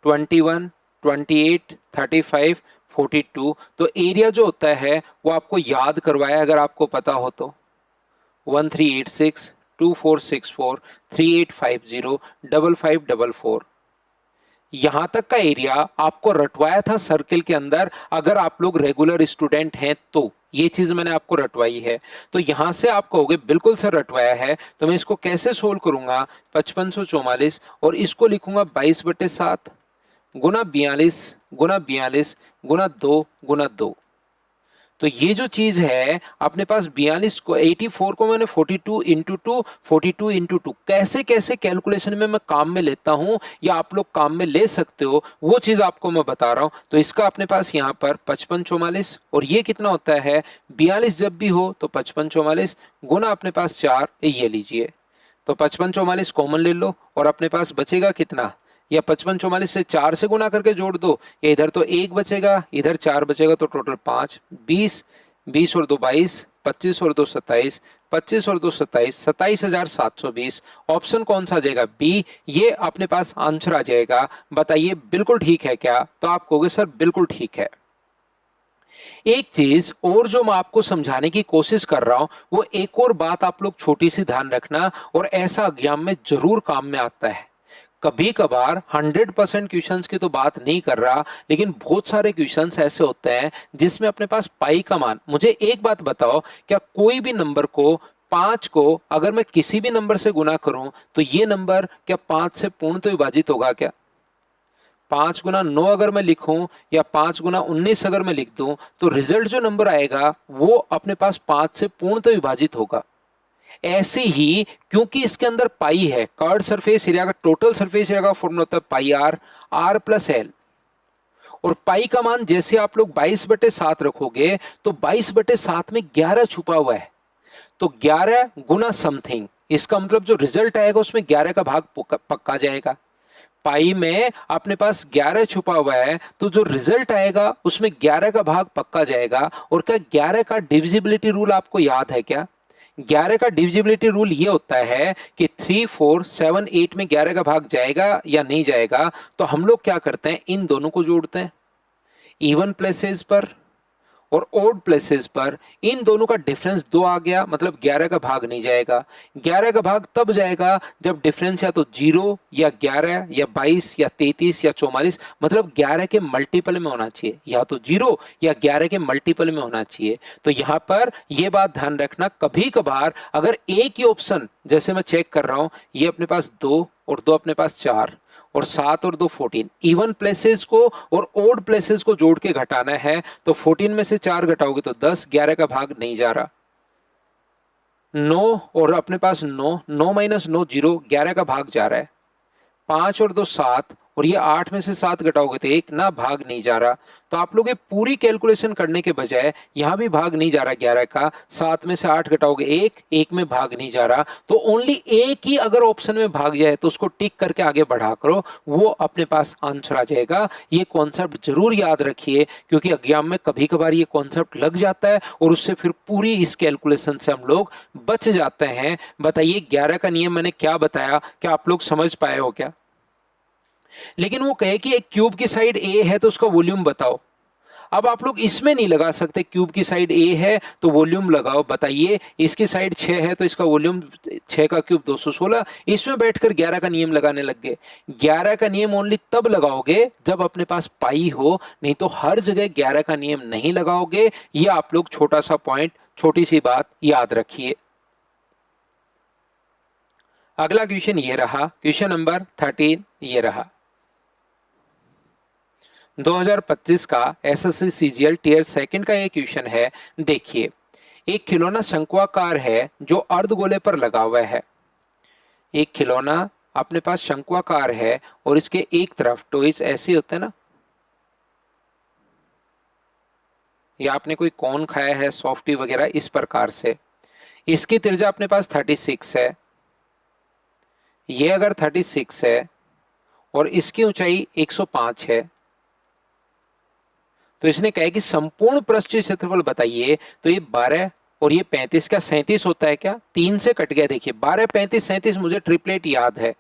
21, 28, 35, 42, तो एरिया जो होता है वो आपको याद करवाया अगर आपको पता हो तो, 1386, 2464, 3850, 5544। यहां तक का एरिया आपको रटवाया था सर्किल के अंदर, अगर आप लोग रेगुलर स्टूडेंट हैं तो ये चीज मैंने आपको रटवाई है। तो यहां से आप कहोगे बिल्कुल सर रटवाया है, तो मैं इसको कैसे सोल्व करूंगा, 5544 और इसको लिखूंगा 22/7 गुना 42 गुना 42 गुना 2 गुना 2। तो ये जो चीज है अपने पास 42 को, 84 को मैंने 42 इंटू 2, 42 इंटू 2, कैसे कैसे कैलकुलेशन में मैं काम में लेता हूं या आप लोग काम में ले सकते हो, वो चीज आपको मैं बता रहा हूं। तो इसका अपने पास यहाँ पर 5544 और ये कितना होता है, 42 जब भी हो तो 5544 गुना अपने पास 4, ये लीजिए। तो 5544 कॉमन ले लो और अपने पास बचेगा कितना, या 5544 से 4 से गुना करके जोड़ दो, या इधर तो 1 बचेगा, इधर 4 बचेगा, तो टोटल 5, 20, 20 और 2 22, 25 और 2 27, 25 और 2 27, 27,720। ऑप्शन कौन सा आ जाएगा, बी। ये अपने पास आंसर आ जाएगा। बताइए बिल्कुल ठीक है क्या? तो आप कहोगे सर बिल्कुल ठीक है। एक चीज और जो मैं आपको समझाने की कोशिश कर रहा हूं, वो एक और बात आप लोग छोटी सी ध्यान रखना, और ऐसा एग्जाम में जरूर काम में आता है। कभी कभार 100% क्वेश्चंस की तो बात नहीं कर रहा, लेकिन बहुत सारे क्वेश्चंस ऐसे होते हैं जिसमें अपने पास पाई का मान, मुझे एक बात बताओ, क्या कोई भी नंबर को, 5 को अगर मैं किसी भी नंबर से गुना करूं तो ये नंबर क्या 5 से पूर्ण तो विभाजित होगा क्या? 5 गुना 9 अगर मैं लिखूं या 5 गुना 19 अगर मैं लिख दूं तो रिजल्ट जो नंबर आएगा वो अपने पास 5 से पूर्णतः विभाजित होगा। ऐसे ही क्योंकि इसके अंदर पाई है, कर्ड सरफेस एरिया का टोटल सरफेस एरिया का फॉर्मूला होता है pi r, r plus L. और पाई का मान जैसे आप लोग 22/7 रखोगे तो 22/7 में 11 छुपा हुआ है, तो 11 गुना समथिंग, इसका मतलब जो रिजल्ट आएगा उसमें 11 का भाग पक्का जाएगा। पाई में अपने पास 11 छुपा हुआ है तो जो रिजल्ट आएगा उसमें 11 का भाग पक्का जाएगा। और क्या 11 का डिविजिबिलिटी रूल आपको याद है क्या? 11 का डिविजिबिलिटी रूल ये होता है कि 3, 4, 7, 8 में 11 का भाग जाएगा या नहीं जाएगा, तो हम लोग क्या करते हैं, इन दोनों को जोड़ते हैं। इवन प्लेसेस पर और ओड प्लेसेस पर इन दोनों का डिफरेंस 2 आ गया, मतलब 11 का भाग नहीं जाएगा। 11 का भाग तब जाएगा जब डिफरेंस या तो 0 या 11 या 22 या 33 या 44, मतलब 11 के मल्टीपल में होना चाहिए, या तो 0 या 11 के मल्टीपल में होना चाहिए। तो यहां पर यह बात ध्यान रखना, कभी कभार अगर एक ही ऑप्शन, जैसे मैं चेक कर रहा हूं, ये अपने पास 2 और 2 अपने पास 4 और 7 और 2 14, इवन प्लेसेस को और ओड प्लेसेस को जोड़ के घटाना है, तो 14 में से 4 घटाओगे तो 10, 11 का भाग नहीं जा रहा। 9 और अपने पास 9, 9 माइनस 9 0, 11 का भाग जा रहा है। 5 और 2 7 और ये 8 में से 7 घटाओगे तो 1 ना, भाग नहीं जा रहा। तो आप लोग ये पूरी कैलकुलेशन करने के बजाय यहां भी भाग नहीं जा रहा 11 का, 7 में से 8 घटाओगे 1, 1 में भाग नहीं जा रहा, तो ओनली एक ही अगर ऑप्शन में भाग जाए तो उसको टिक करके आगे बढ़ा करो, वो अपने पास आंसर आ जाएगा। ये कॉन्सेप्ट जरूर याद रखिए क्योंकि एग्जाम में कभी कभार ये कॉन्सेप्ट लग जाता है और उससे फिर पूरी इस कैलकुलेशन से हम लोग बच जाते हैं। बताइए 11 का नियम मैंने क्या बताया, क्या आप लोग समझ पाए हो क्या? लेकिन वो कहे कि एक क्यूब की साइड ए है तो उसका वॉल्यूम बताओ। अब आप लोग इसमें नहीं लगा सकते, क्यूब की साइड ए है तो वॉल्यूम लगाओ। बताइए इसकी साइड 6 है तो इसका वॉल्यूम 6 का क्यूब 216। इसमें बैठकर 11 का नियम लगाने लग गए। 11 का नियम ओनली तब लगाओगे जब अपने पास पाई हो, नहीं तो हर जगह 11 का नियम नहीं लगाओगे। ये आप लोग छोटा सा पॉइंट, छोटी सी बात याद रखिए। अगला क्वेश्चन ये रहा, क्वेश्चन नंबर 13 ये रहा। 2025 का एसएससी सीजीएल टीयर सेकंड का ये क्वेश्चन है। देखिए, एक खिलौना शंक्वाकार है जो अर्धगोले पर लगा हुआ है। एक खिलौना अपने पास शंक्वाकार है और इसके एक तरफ टॉयज ऐसे होते हैं ना, या आपने कोई कॉर्न खाया है, सॉफ्टी वगैरह, इस प्रकार से। इसकी त्रिज्या अपने पास 36 है, ये अगर 36 है और इसकी ऊंचाई 105 है, तो इसने कहा कि संपूर्ण पृष्ठीय क्षेत्रफल बताइए। तो ये 12 और ये 35 का 37 होता है क्या? 3 से कट गया। देखिए 12, 35, 37 मुझे ट्रिपलेट याद है।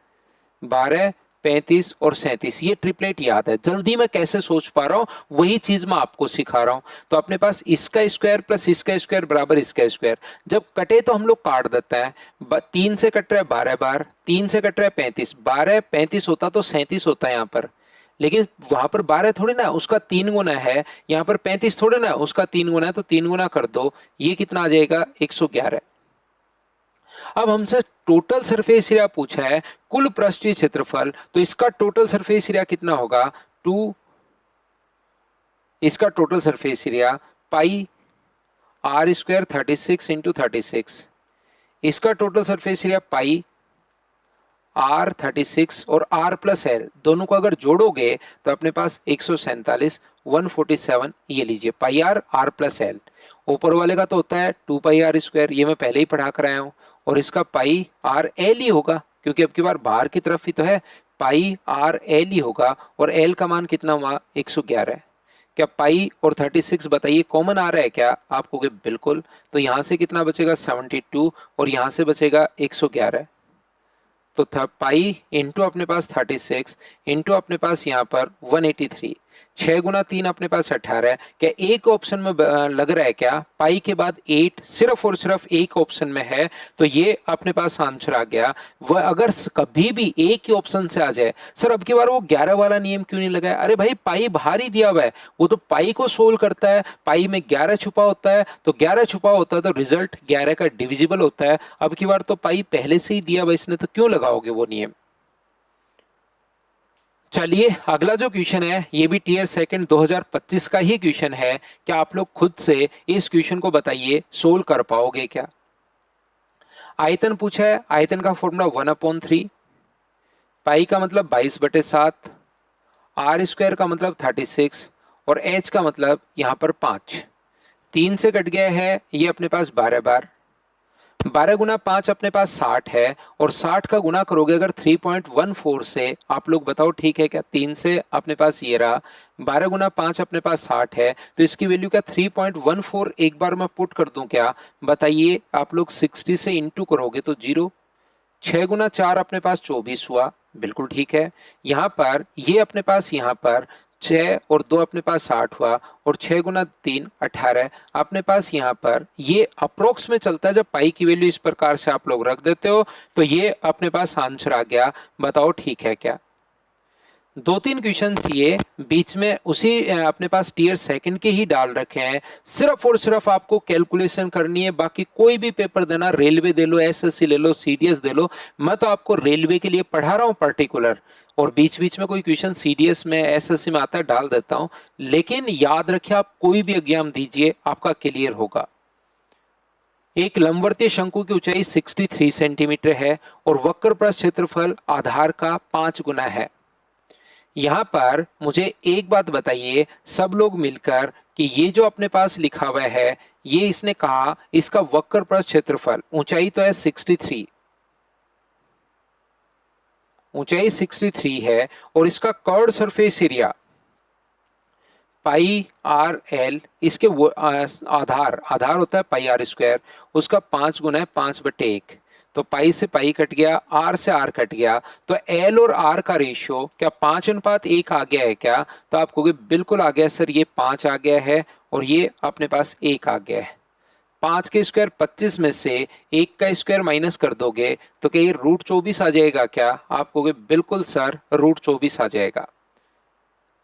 12, 35 और 37 ये ट्रिपलेट याद है। जल्दी मैं कैसे सोच पा रहा हूं वही चीज मैं आपको सिखा रहा हूं। तो अपने पास इसका स्क्वायर प्लस इसका स्क्वायर बराबर इसका स्क्वायर। जब कटे तो हम लोग काट देते हैं। 3 से कट रहा है 12 बार, 3 से कट रहा है 35, 12 35 होता तो 37 होता है यहाँ पर, लेकिन वहां पर 12 थोड़ी ना, उसका 3 गुना है। यहाँ पर 35 थोड़े ना, उसका 3 गुना है, तो 3 गुना कर दो, ये कितना आ जाएगा? 111। अब हमसे टोटल सरफेस एरिया पूछा है, कुल पृष्ठीय क्षेत्रफल, तो इसका टोटल सरफेस एरिया कितना होगा? 2, इसका total surface area pi r square 36 into 36, इसका total surface area pi r 36 और आर प्लस एल दोनों को अगर जोड़ोगे तो अपने पास 147, 147, ये लीजिए पाई आर, आर प्लस एल। ऊपर वाले का तो होता है 2 पाई आर स्क्वायर, ये मैं पहले ही पढ़ा कर आया हूं, और इसका पाई आर एल ही होगा क्योंकि अब की बार बाहर की तरफ ही तो है, पाई आर एल ही होगा। और एल का मान कितना हुआ? 111। क्या पाई और 36 बताइए कॉमन आ रहा है क्या आपको? बिल्कुल। तो यहां से कितना बचेगा? 72 और यहां से बचेगा 111। तो था पाई इंटू अपने पास 36 इंटू अपने पास यहाँ पर 183, 6 गुना 3 अपने पास 18। क्या एक ऑप्शन में लग रहा है क्या? पाई के बाद 8 सिर्फ और सिर्फ एक ऑप्शन में है, तो ये अपने पास आंसर आ गया। वह अगर कभी भी एक ही ऑप्शन से आ जाए, सर अब की बार वो 11 वाला नियम क्यों नहीं लगाया? अरे भाई पाई बाहर ही दिया हुआ है, वो तो पाई को सोल्व करता है, पाई में 11 छुपा होता है, तो 11 छुपा होता है तो रिजल्ट 11 का डिविजिबल होता है। अब की बार तो पाई पहले से ही दिया हुआ, इसने तो क्यों लगाओगे वो नियम? चलिए अगला जो क्वेश्चन है ये भी टीयर सेकंड 2025 का ही क्वेश्चन है। क्या आप लोग खुद से इस क्वेश्चन को बताइए सोल्व कर पाओगे क्या? आयतन पूछा है, आयतन का फॉर्मूला 1/3, पाई का मतलब 22/7, आर स्क्वायर का मतलब 36 और एच का मतलब यहाँ पर 5। 3 से कट गया है ये अपने पास 12 बार, 12 गुना 5 अपने पास 60 है और 60 का गुना करोगे अगर 3.14 से, आप लोग बताओ ठीक है क्या? 3 से अपने पास ये रहा, 12 गुना 5 अपने पास 60 है तो इसकी वैल्यू क्या 3.14 एक बार मैं पुट कर दूं क्या? बताइए आप लोग 60 से इंटू करोगे तो 0। 6 गुना 4 अपने पास 24 हुआ, बिल्कुल ठीक है। यहाँ पर ये अपने पास यहाँ पर 6 और 2 अपने पास 60 हुआ और 6 गुना 3 18 अपने पास यहाँ पर ये अप्रोक्स में चलता है। जब पाई की वैल्यू इस प्रकार से आप लोग रख देते हो तो ये अपने पास आंसर आ गया। बताओ ठीक है क्या? 2-3 क्वेश्चन ये बीच में उसी अपने पास टीयर सेकंड के ही डाल रखे हैं। सिर्फ और सिर्फ आपको कैलकुलेशन करनी है, बाकी कोई भी पेपर देना, रेलवे दे लो, एसएससी ले लो, सीडीएस दे लो, मैं तो आपको रेलवे के लिए पढ़ा रहा हूं पर्टिकुलर, और बीच बीच में कोई क्वेश्चन सीडीएस में एसएससी में आता है डाल देता हूं। लेकिन याद रखिए आप कोई भी एग्जाम दीजिए आपका क्लियर होगा। एक लंबवर्तीय शंकु की ऊंचाई 63 सेंटीमीटर है और वक्र पृष्ठ क्षेत्रफल आधार का 5 गुना है। यहां पर मुझे एक बात बताइए सब लोग मिलकर कि ये जो अपने पास लिखा हुआ है ये इसने कहा इसका वक्र पृष्ठ क्षेत्रफल, ऊंचाई तो है 63, ऊंचाई 63 है और इसका curved surface area pi r L, इसके आधार आधार होता है पाई आर स्क्वायर, उसका 5 गुना है 5/1। तो पाई से पाई कट गया, आर से आर कट गया, तो एल और आर का रेशियो क्या 5:1 आ गया है क्या? तो आप कहोगे बिल्कुल आ गया सर, ये 5 आ गया है और ये अपने पास 1 आ गया है। 5 के स्क्वायर 25 में से 1 का स्क्वायर माइनस कर दोगे तो क्या ये √24 आ जाएगा क्या? आप कहोगे बिल्कुल सर √24 आ जाएगा।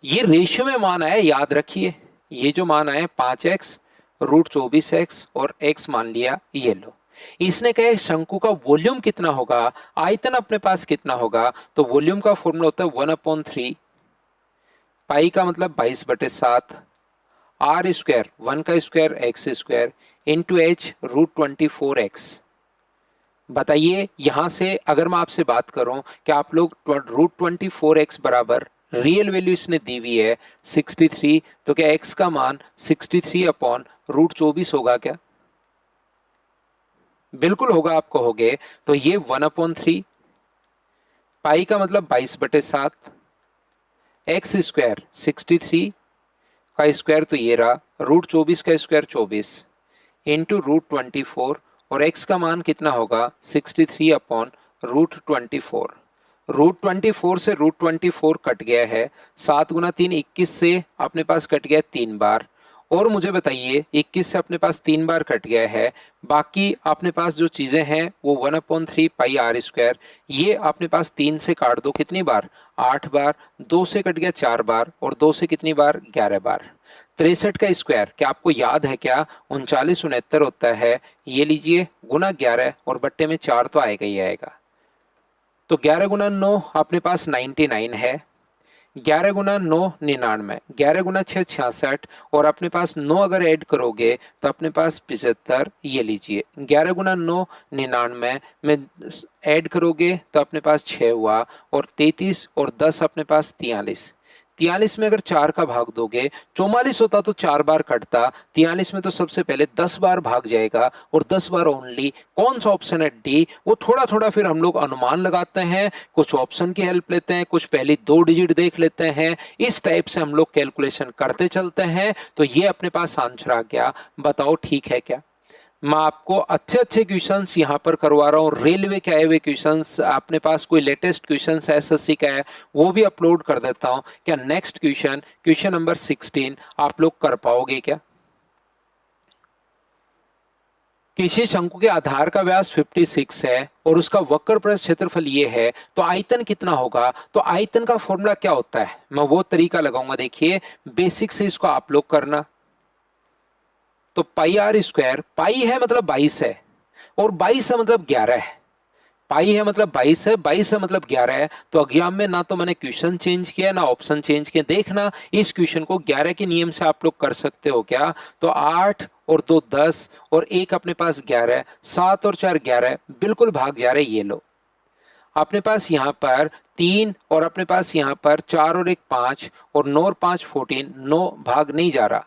ये रेशियो में मान आया, याद रखिए ये जो मान आया 5x √24x और x मान लिया ये लो। इसने कहा शंकु का वॉल्यूम कितना होगा, आयतन अपने पास कितना होगा, तो वॉल्यूम का फॉर्मूला होता है 1/3, पाई का मतलब 22/7, आर स्क्वायर 1 का square x square into H √24x। बताइए यहां से अगर मैं आपसे बात करूं कि आप लोग √24x बराबर रियल वैल्यू इसने दी हुई है 63, तो क्या x का मान 63/√24 होगा क्या? बिल्कुल होगा, आप कहोगे। तो ये 1/3, पाई का मतलब 22/7, एक्स स्क्वायर 63 का स्क्वायर तो ये रहा, √24 का स्क्वायर 24 इंटू √24 और x का मान कितना होगा 63/√24। √24 से √24 कट गया है, 7 गुना 3 21 से अपने पास कट गया 3 बार, और मुझे बताइए 21 से अपने पास 3 बार कट गया है, बाकी अपने पास जो चीजें हैं वो 1/3 पाई आर स्क्वायर, ये अपने पास 3 से काट दो कितनी बार 8 बार, 2 से कट गया 4 बार और 2 से कितनी बार 11 बार। 63 का स्क्वायर क्या आपको याद है क्या 3969 होता है, ये लीजिए गुना 11 और बट्टे में 4 तो आएगा ही आएगा। तो 11 गुना 9 अपने पास 99 है, 11 गुना 9 99, 11 गुना 6 66 और अपने पास 9 अगर ऐड करोगे तो अपने पास 75। ये लीजिए 11 गुना 9 99 में ऐड करोगे तो अपने पास 6 हुआ और 33 और 10 अपने पास 43। 43 में अगर 4 का भाग दोगे 44 होता तो 4 बार कटता, 43 में तो सबसे पहले 10 बार भाग जाएगा और 10 बार ओनली। कौन सा ऑप्शन है डी? वो थोड़ा थोड़ा फिर हम लोग अनुमान लगाते हैं, कुछ ऑप्शन की हेल्प लेते हैं, कुछ पहली 2 डिजिट देख लेते हैं, इस टाइप से हम लोग कैलकुलेशन करते चलते हैं। तो ये अपने पास आंसर आ गया। बताओ ठीक है क्या? मैं आपको अच्छे अच्छे क्वेश्चंस यहाँ पर करवा रहा हूँ, रेलवे के आए हुए क्वेश्चंस, अपने पास कोई लेटेस्ट क्वेश्चंस एसएससी का है वो भी अपलोड कर देता हूँ। क्या नेक्स्ट क्वेश्चन, क्वेश्चन नंबर 16 आप लोग कर पाओगे क्या? किसी शंकु के आधार का व्यास 56 है और उसका वक्र पृष्ठ क्षेत्रफल ये है, तो आयतन कितना होगा? तो आयतन का फॉर्मूला क्या होता है मैं वो तरीका लगाऊंगा, देखिए बेसिक से इसको आप लोग करना। तो पाई आर स्क्वायर, पाई है मतलब 22 है और 22 है मतलब 11 है, पाई है मतलब 22 है, 22 है मतलब 11 है। तो एग्जाम में ना तो मैंने क्वेश्चन चेंज किया ना ऑप्शन चेंज किया। देखना इस क्वेश्चन को 11 के नियम से आप लोग कर सकते हो क्या? तो 8 और 2 10 और एक अपने पास 11, 7 और 4 11, बिल्कुल भाग जा रहे। ये लो अपने पास यहाँ पर 3 और अपने पास यहाँ पर 4 और 1 5 और 9 और 5 14, 9 भाग नहीं जा रहा।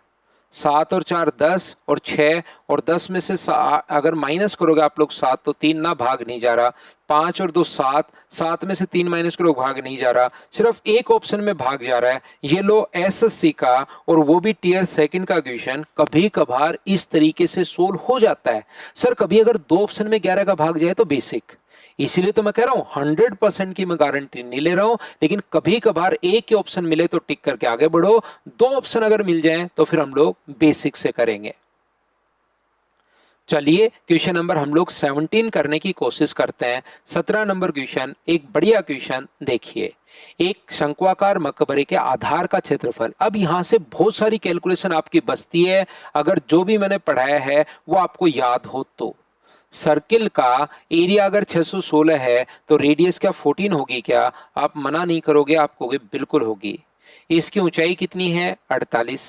7 और 4 10 और 6 और 10 में से अगर माइनस करोगे आप लोग 7 तो 3 ना भाग नहीं जा रहा। 5 और 2 7, 7 में से 3 माइनस करो भाग नहीं जा रहा। सिर्फ एक ऑप्शन में भाग जा रहा है। ये लो एसएससी का और वो भी टीयर सेकंड का क्वेश्चन कभी कभार इस तरीके से सोल्व हो जाता है। सर कभी अगर दो ऑप्शन में 11 का भाग जाए तो बेसिक, इसीलिए तो मैं कह रहा हूं 100% की मैं गारंटी नहीं ले रहा हूं, लेकिन कभी कभार एक ही ऑप्शन मिले तो टिक करके आगे बढ़ो। दो ऑप्शन अगर मिल जाएं तो फिर हम लोग बेसिक से करेंगे। चलिए क्वेश्चन नंबर हम लोग 17 करने की कोशिश करते हैं। 17 नंबर क्वेश्चन एक बढ़िया क्वेश्चन देखिए। एक शंक्वाकार मकबरे के आधार का क्षेत्रफल। अब यहां से बहुत सारी कैलकुलेशन आपकी बचती है अगर जो भी मैंने पढ़ाया है वो आपको याद हो तो। सर्किल का एरिया अगर 616 है तो रेडियस क्या 14 होगी क्या? आप मना नहीं करोगे, आप कहोगे बिल्कुल होगी। इसकी ऊंचाई कितनी है? 48।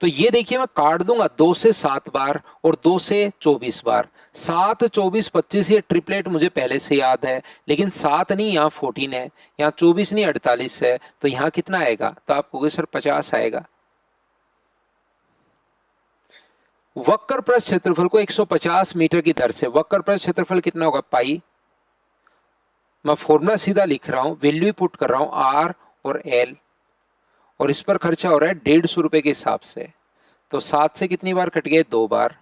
तो ये देखिए मैं काट दूंगा 2 से 7 बार और 2 से 24 बार। 7 24 25 ये ट्रिपलेट मुझे पहले से याद है, लेकिन 7 नहीं, यहाँ 14 है, यहाँ 24 नहीं 48 है, तो यहाँ कितना आएगा? तो आप कहोगे सर 50 आएगा। वक्र पृष्ठ क्षेत्रफल को 150 मीटर की दर से, वक्र पृष्ठ क्षेत्रफल कितना होगा? पाई। मैं फॉर्मूला सीधा लिख रहा हूं, वैल्यू पुट कर रहा हूं आर और एल, और इस पर खर्चा हो रहा है 150 रुपए के हिसाब से। तो 7 से कितनी बार कट गए? 2 बार।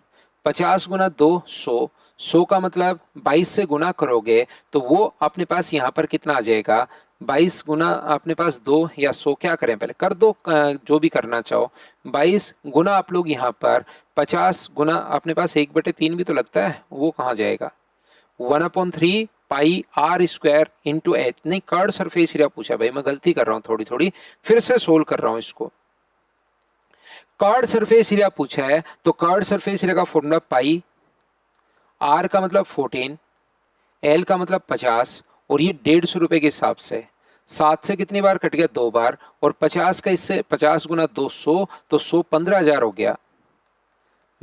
50 गुना 2 100, 100 का मतलब 22 से गुना करोगे तो वो अपने पास यहाँ पर कितना आ जाएगा? 22 गुना अपने पास 2 या 100, क्या करें पहले कर दो जो भी करना चाहो। 22 गुना आप लोग यहाँ पर 50 गुना अपने पास 1/3 भी तो लगता है, वो कहाँ जाएगा? 1/3 pi r square into H. नहीं, कर्ड सरफेस एरिया पूछा भाई, मैं गलती कर रहा हूँ थोड़ी थोड़ी, फिर से सोल्व कर रहा हूँ इसको। कर्ड सरफेस एरिया पूछा है तो कर्ड सरफेस एरिया का फॉर्मूला पाई, आर का मतलब 14, एल का मतलब 50, और ये 150 रुपए के हिसाब से। 7 से कितनी बार कट गया? 2 बार, और 50 का इससे 50 गुना 200, तो 100 15,000 हो गया।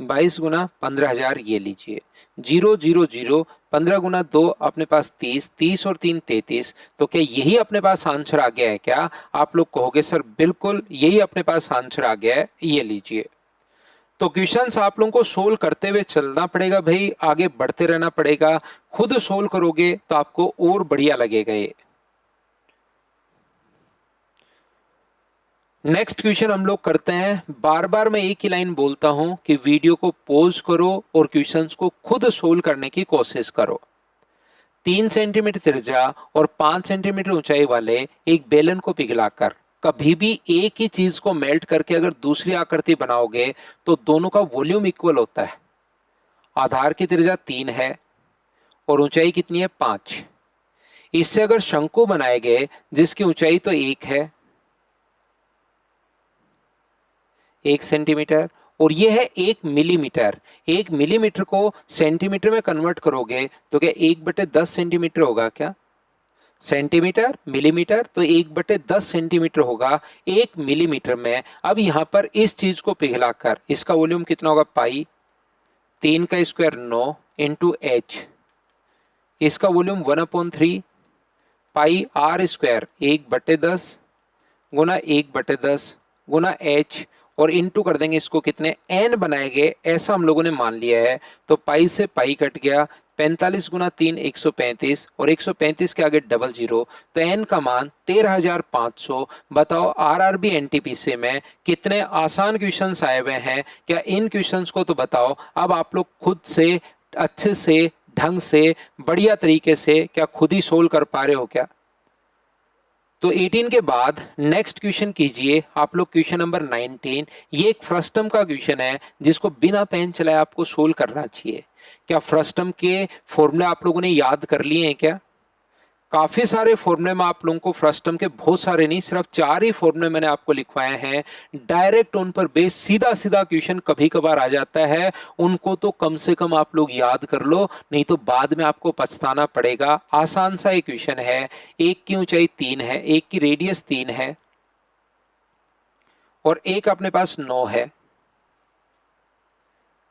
22 गुना 15,000 ये लीजिए। 0 0 0, 15 गुना 2 अपने पास 30, 30 और 3 33। तो क्या यही अपने पास आंसर आ गया है क्या? आप लोग कहोगे सर बिल्कुल यही अपने पास आंसर आ गया है, ये लीजिए। तो क्वेश्चंस आप लोगों को सोल्व करते हुए चलना पड़ेगा भाई, आगे बढ़ते रहना पड़ेगा। खुद सोल्व करोगे तो आपको और बढ़िया लगेगा ये। नेक्स्ट क्वेश्चन हम लोग करते हैं। बार बार मैं एक ही लाइन बोलता हूं कि वीडियो को पॉज करो और क्वेश्चंस को खुद सोल्व करने की कोशिश करो। 3 सेंटीमीटर त्रिज्या और 5 सेंटीमीटर ऊंचाई वाले एक बेलन को पिघलाकर कभी भी एक ही चीज को मेल्ट करके अगर दूसरी आकृति बनाओगे तो दोनों का वॉल्यूम इक्वल होता है। आधार की त्रिज्या 3 है और ऊंचाई कितनी है? 5। इससे अगर शंकु बनाए गए जिसकी ऊंचाई तो 1 है, 1 सेंटीमीटर, और ये है 1 मिलीमीटर। 1 मिलीमीटर को सेंटीमीटर में कन्वर्ट करोगे तो क्या 1/10 सेंटीमीटर होगा क्या? सेंटीमीटर मिलीमीटर, तो 1/10 सेंटीमीटर होगा 1 मिलीमीटर में। अब यहां पर इस चीज को पिघलाकर इसका वॉल्यूम कितना होगा? पाई, 3 का स्क्वायर 9 इंटू एच, इसका वॉल्यूम 1/3 पाई आर स्क्वायर 1/10 गुना 1/10 गुना एच, और इंटू कर देंगे इसको, कितने एन बनाएंगे ऐसा हम लोगों ने मान लिया है। तो पाई से पाई कट गया, 45 गुना 3 135, और 135 के आगे डबल जीरो, तो एन का मान 13,500। बताओ आरआरबी एनटीपीसी में कितने आसान क्वेश्चंस आए हुए हैं, क्या इन क्वेश्चंस को तो बताओ। अब आप लोग खुद से अच्छे से ढंग से बढ़िया तरीके से क्या खुद ही सोल्व कर पा रहे हो क्या? तो 18 के बाद नेक्स्ट क्वेश्चन कीजिए आप लोग, क्वेश्चन नंबर 19। ये एक फ्रस्टम का क्वेश्चन है जिसको बिना पेन चलाए आपको सोल्व करना चाहिए। क्या फ्रस्टम के फॉर्मूले आप लोगों ने याद कर लिए हैं क्या? काफी सारे फॉर्मूले में आप लोगों को फर्स्ट टर्म के, बहुत सारे नहीं, सिर्फ 4 ही फॉर्मूले मैंने आपको लिखवाए हैं। डायरेक्ट उन पर बेस सीधा सीधा क्वेश्चन कभी कभार आ जाता है, उनको तो कम से कम आप लोग याद कर लो, नहीं तो बाद में आपको पछताना पड़ेगा। आसान सा एक क्वेश्चन है, एक की ऊंचाई 3 है, एक की रेडियस 3 है और एक अपने पास 9 है।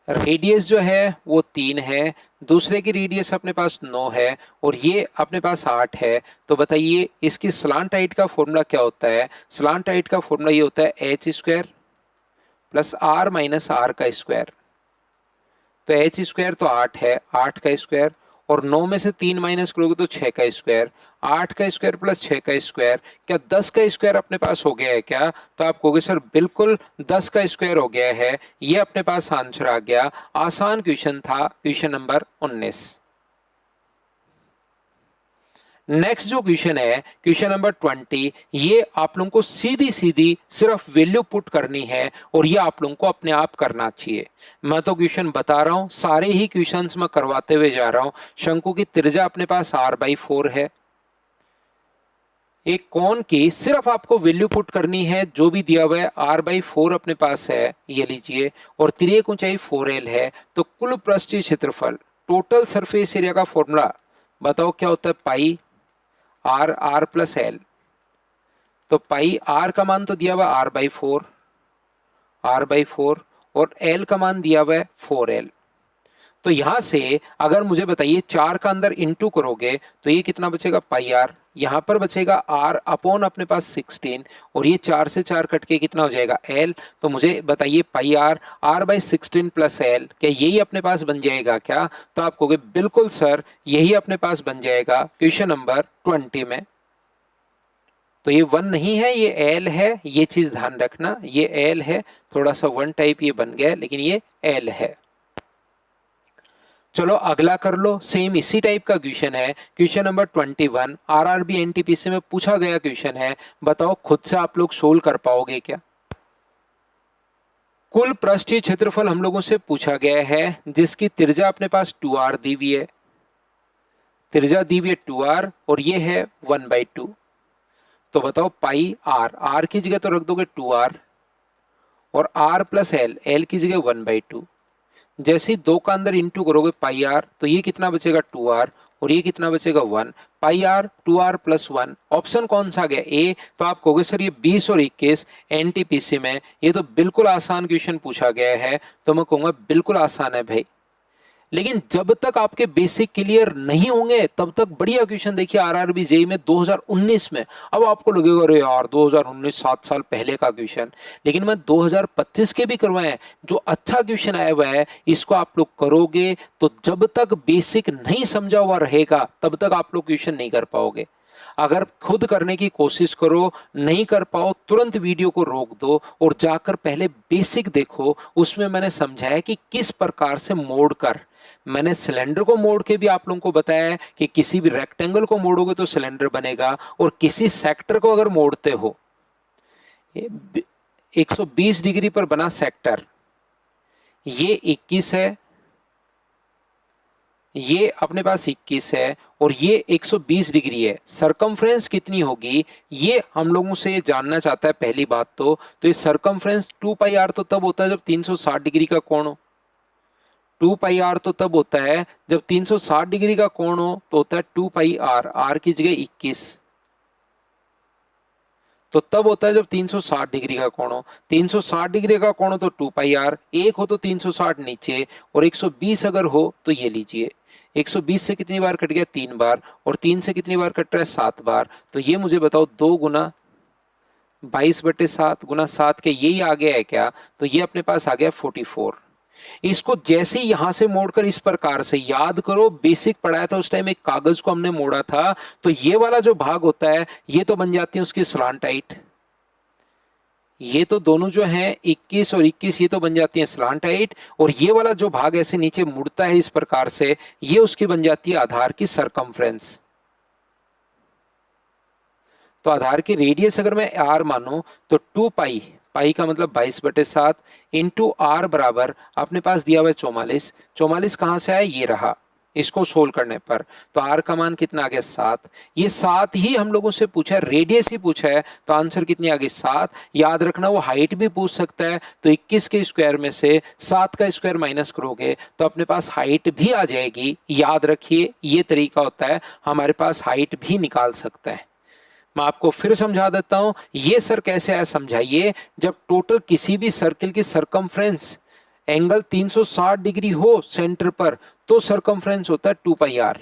रेडियस जो है वो 3 है, दूसरे की रेडियस अपने पास 9 है और ये अपने पास 8 है। तो बताइए इसकी स्लांट हाइट का फॉर्मूला क्या होता है? स्लांट हाइट का फॉर्मूला ये होता है h square plus r minus r का स्क्वायर। तो एच स्क्वायर तो 8 है, 8 का स्क्वायर, और 9 में से 3 माइनस करोगे तो 6 का स्क्वायर। 8 का स्क्वायर प्लस 6 का स्क्वायर, क्या 10 का स्क्वायर अपने पास हो गया है क्या? तो आप कहोगे सर बिल्कुल 10 का स्क्वायर हो गया है, ये अपने पास आंसर आ गया। आसान क्वेश्चन था, क्वेश्चन नंबर 19। नेक्स्ट जो क्वेश्चन है क्वेश्चन नंबर 20, ये आप लोगों को सीधी सीधी सिर्फ वैल्यू पुट करनी है और ये आप लोगों को अपने आप करना चाहिए। मैं तो क्वेश्चन बता रहा हूं, सारे ही क्वेश्चंस मैं करवाते हुए जा रहा हूं। शंकु की त्रिज्या अपने पास r/4 है। एक कोण की सिर्फ आपको वैल्यू पुट करनी है, जो भी दिया हुआ है r/4 अपने पास है, ये लीजिए, और तिर्यक ऊंचाई 4l है। तो कुल पृष्ठीय क्षेत्रफल, टोटल सरफेस एरिया का फॉर्मूला बताओ क्या होता है? पाई r प्लस एल। तो पाई r का मान तो दिया हुआ r/4, और l का मान दिया हुआ है 4l। तो यहां से अगर मुझे बताइए 4 का अंदर इंटू करोगे तो ये कितना बचेगा? पाई r। यहां पर बचेगा r अपॉन अपने पास 16, और ये 4 से 4 कट के कितना हो जाएगा? l। तो मुझे बताइए पाई r/16 प्लस l, क्या यही अपने पास बन जाएगा क्या? तो आप कहोगे बिल्कुल सर यही अपने पास बन जाएगा क्वेश्चन नंबर 20 में। तो ये 1 नहीं है, ये l है, ये चीज ध्यान रखना, ये l है, थोड़ा सा 1 टाइप ये बन गया, लेकिन ये l है। चलो अगला कर लो, सेम इसी टाइप का क्वेश्चन है, क्वेश्चन नंबर 21, आरआरबी एनटीपीसी में पूछा गया क्वेश्चन है। बताओ खुद से आप लोग सोल्व कर पाओगे क्या? कुल पृष्ठीय क्षेत्रफल हम लोगों से पूछा गया है, जिसकी त्रिज्या अपने पास 2r दी हुई है, त्रिज्या दी हुई है 2r और ये है 1/2। तो बताओ पाई r की जगह तो रख दोगे 2r, और r प्लस l की जगह 1/2। जैसे ही 2 का अंदर इंटू करोगे पाई r, तो ये कितना बचेगा? 2r, और ये कितना बचेगा? 1। पाई r 2r प्लस 1, ऑप्शन कौन सा आ गया? ए। तो आप कहोगे सर ये 20 और 21 एनटीपीसी में ये तो बिल्कुल आसान क्वेश्चन पूछा गया है। तो मैं कहूंगा बिल्कुल आसान है भाई, लेकिन जब तक आपके बेसिक क्लियर नहीं होंगे तब तक बढ़िया क्वेश्चन देखिए आरआरबी जेई में 2019 में। अब आपको लगेगा अरे यार 2019 7 साल पहले का क्वेश्चन, लेकिन मैं 2025 के भी करवाए हैं, जो अच्छा क्वेश्चन आया हुआ है इसको आप लोग करोगे तो जब तक बेसिक नहीं समझा हुआ रहेगा तब तक आप लोग क्वेश्चन नहीं कर पाओगे। अगर खुद करने की कोशिश करो, नहीं कर पाओ, तुरंत वीडियो को रोक दो और जाकर पहले बेसिक देखो। उसमें मैंने समझाया कि किस प्रकार से मोड़कर, मैंने सिलेंडर को मोड़ के भी आप लोगों को बताया है कि किसी भी रेक्टेंगल को मोड़ोगे तो सिलेंडर बनेगा, और किसी सेक्टर को अगर मोड़ते हो, 120 डिग्री पर बना सेक्टर, ये 21 है, ये अपने पास 21 है, और ये 120 डिग्री है। सरकमफ्रेंस कितनी होगी ये हम लोगों से जानना चाहता है पहली बात तो ये सरकमफ्रेंस 2πr तो तब होता है जब 360 डिग्री का कोण हो। 2πr तो तब होता है जब 360 डिग्री का कोण हो, तो होता है 2πr, r की जगह 21, तो तब होता है जब 360 डिग्री का कोण हो। 360 डिग्री का कोण हो तो 2πr, एक हो तो 360 नीचे, और 120 अगर हो तो ये लीजिए 120 से कितनी बार कट गया? 3 बार, और 3 से कितनी बार कट रहा है? 7 बार। तो ये मुझे बताओ 2 गुना 22/7 गुना 7 के यही आ गया है क्या? तो ये अपने पास आ गया 44। इसको जैसे ही यहां से मोड़कर इस प्रकार से याद करो, बेसिक पढ़ाया था उस टाइम, एक कागज को हमने मोड़ा था, तो ये वाला जो भाग होता है ये तो बन जाती है उसकी स्लांट हाइट। ये तो दोनों जो हैं 21 और 21 ये तो बन जाती है स्लांट हाइट, और ये वाला जो भाग ऐसे नीचे मुड़ता है इस प्रकार से, ये उसकी बन जाती है आधार की सरकमफ्रेंस। तो आधार की रेडियस अगर मैं r मानूं तो 2π, पाई का मतलब 22/7 इंटू r बराबर अपने पास दिया हुआ है 44। 44 कहां से आया? ये रहा, इसको सोल्व करने पर। तो आर का मान कितना आ गया 7। ये 7 ही हम लोगों से पूछा है, रेडियस ही पूछा है, तो आंसर कितनी आ गई 7। याद रखना वो हाइट भी पूछ सकता है, तो 21 के स्क्वायर में से 7 का स्क्वायर माइनस करोगे तो अपने पास हाइट भी आ जाएगी। याद रखिए ये तरीका होता है, हमारे पास हाइट भी निकाल सकता है। मैं आपको फिर समझा देता हूं, ये सर कैसे है समझाइए। जब टोटल किसी भी सर्किल की सरकमफ्रेंस एंगल 360 डिग्री हो सेंटर पर, तो सरकमफ्रेंस होता है 2 पाई आर।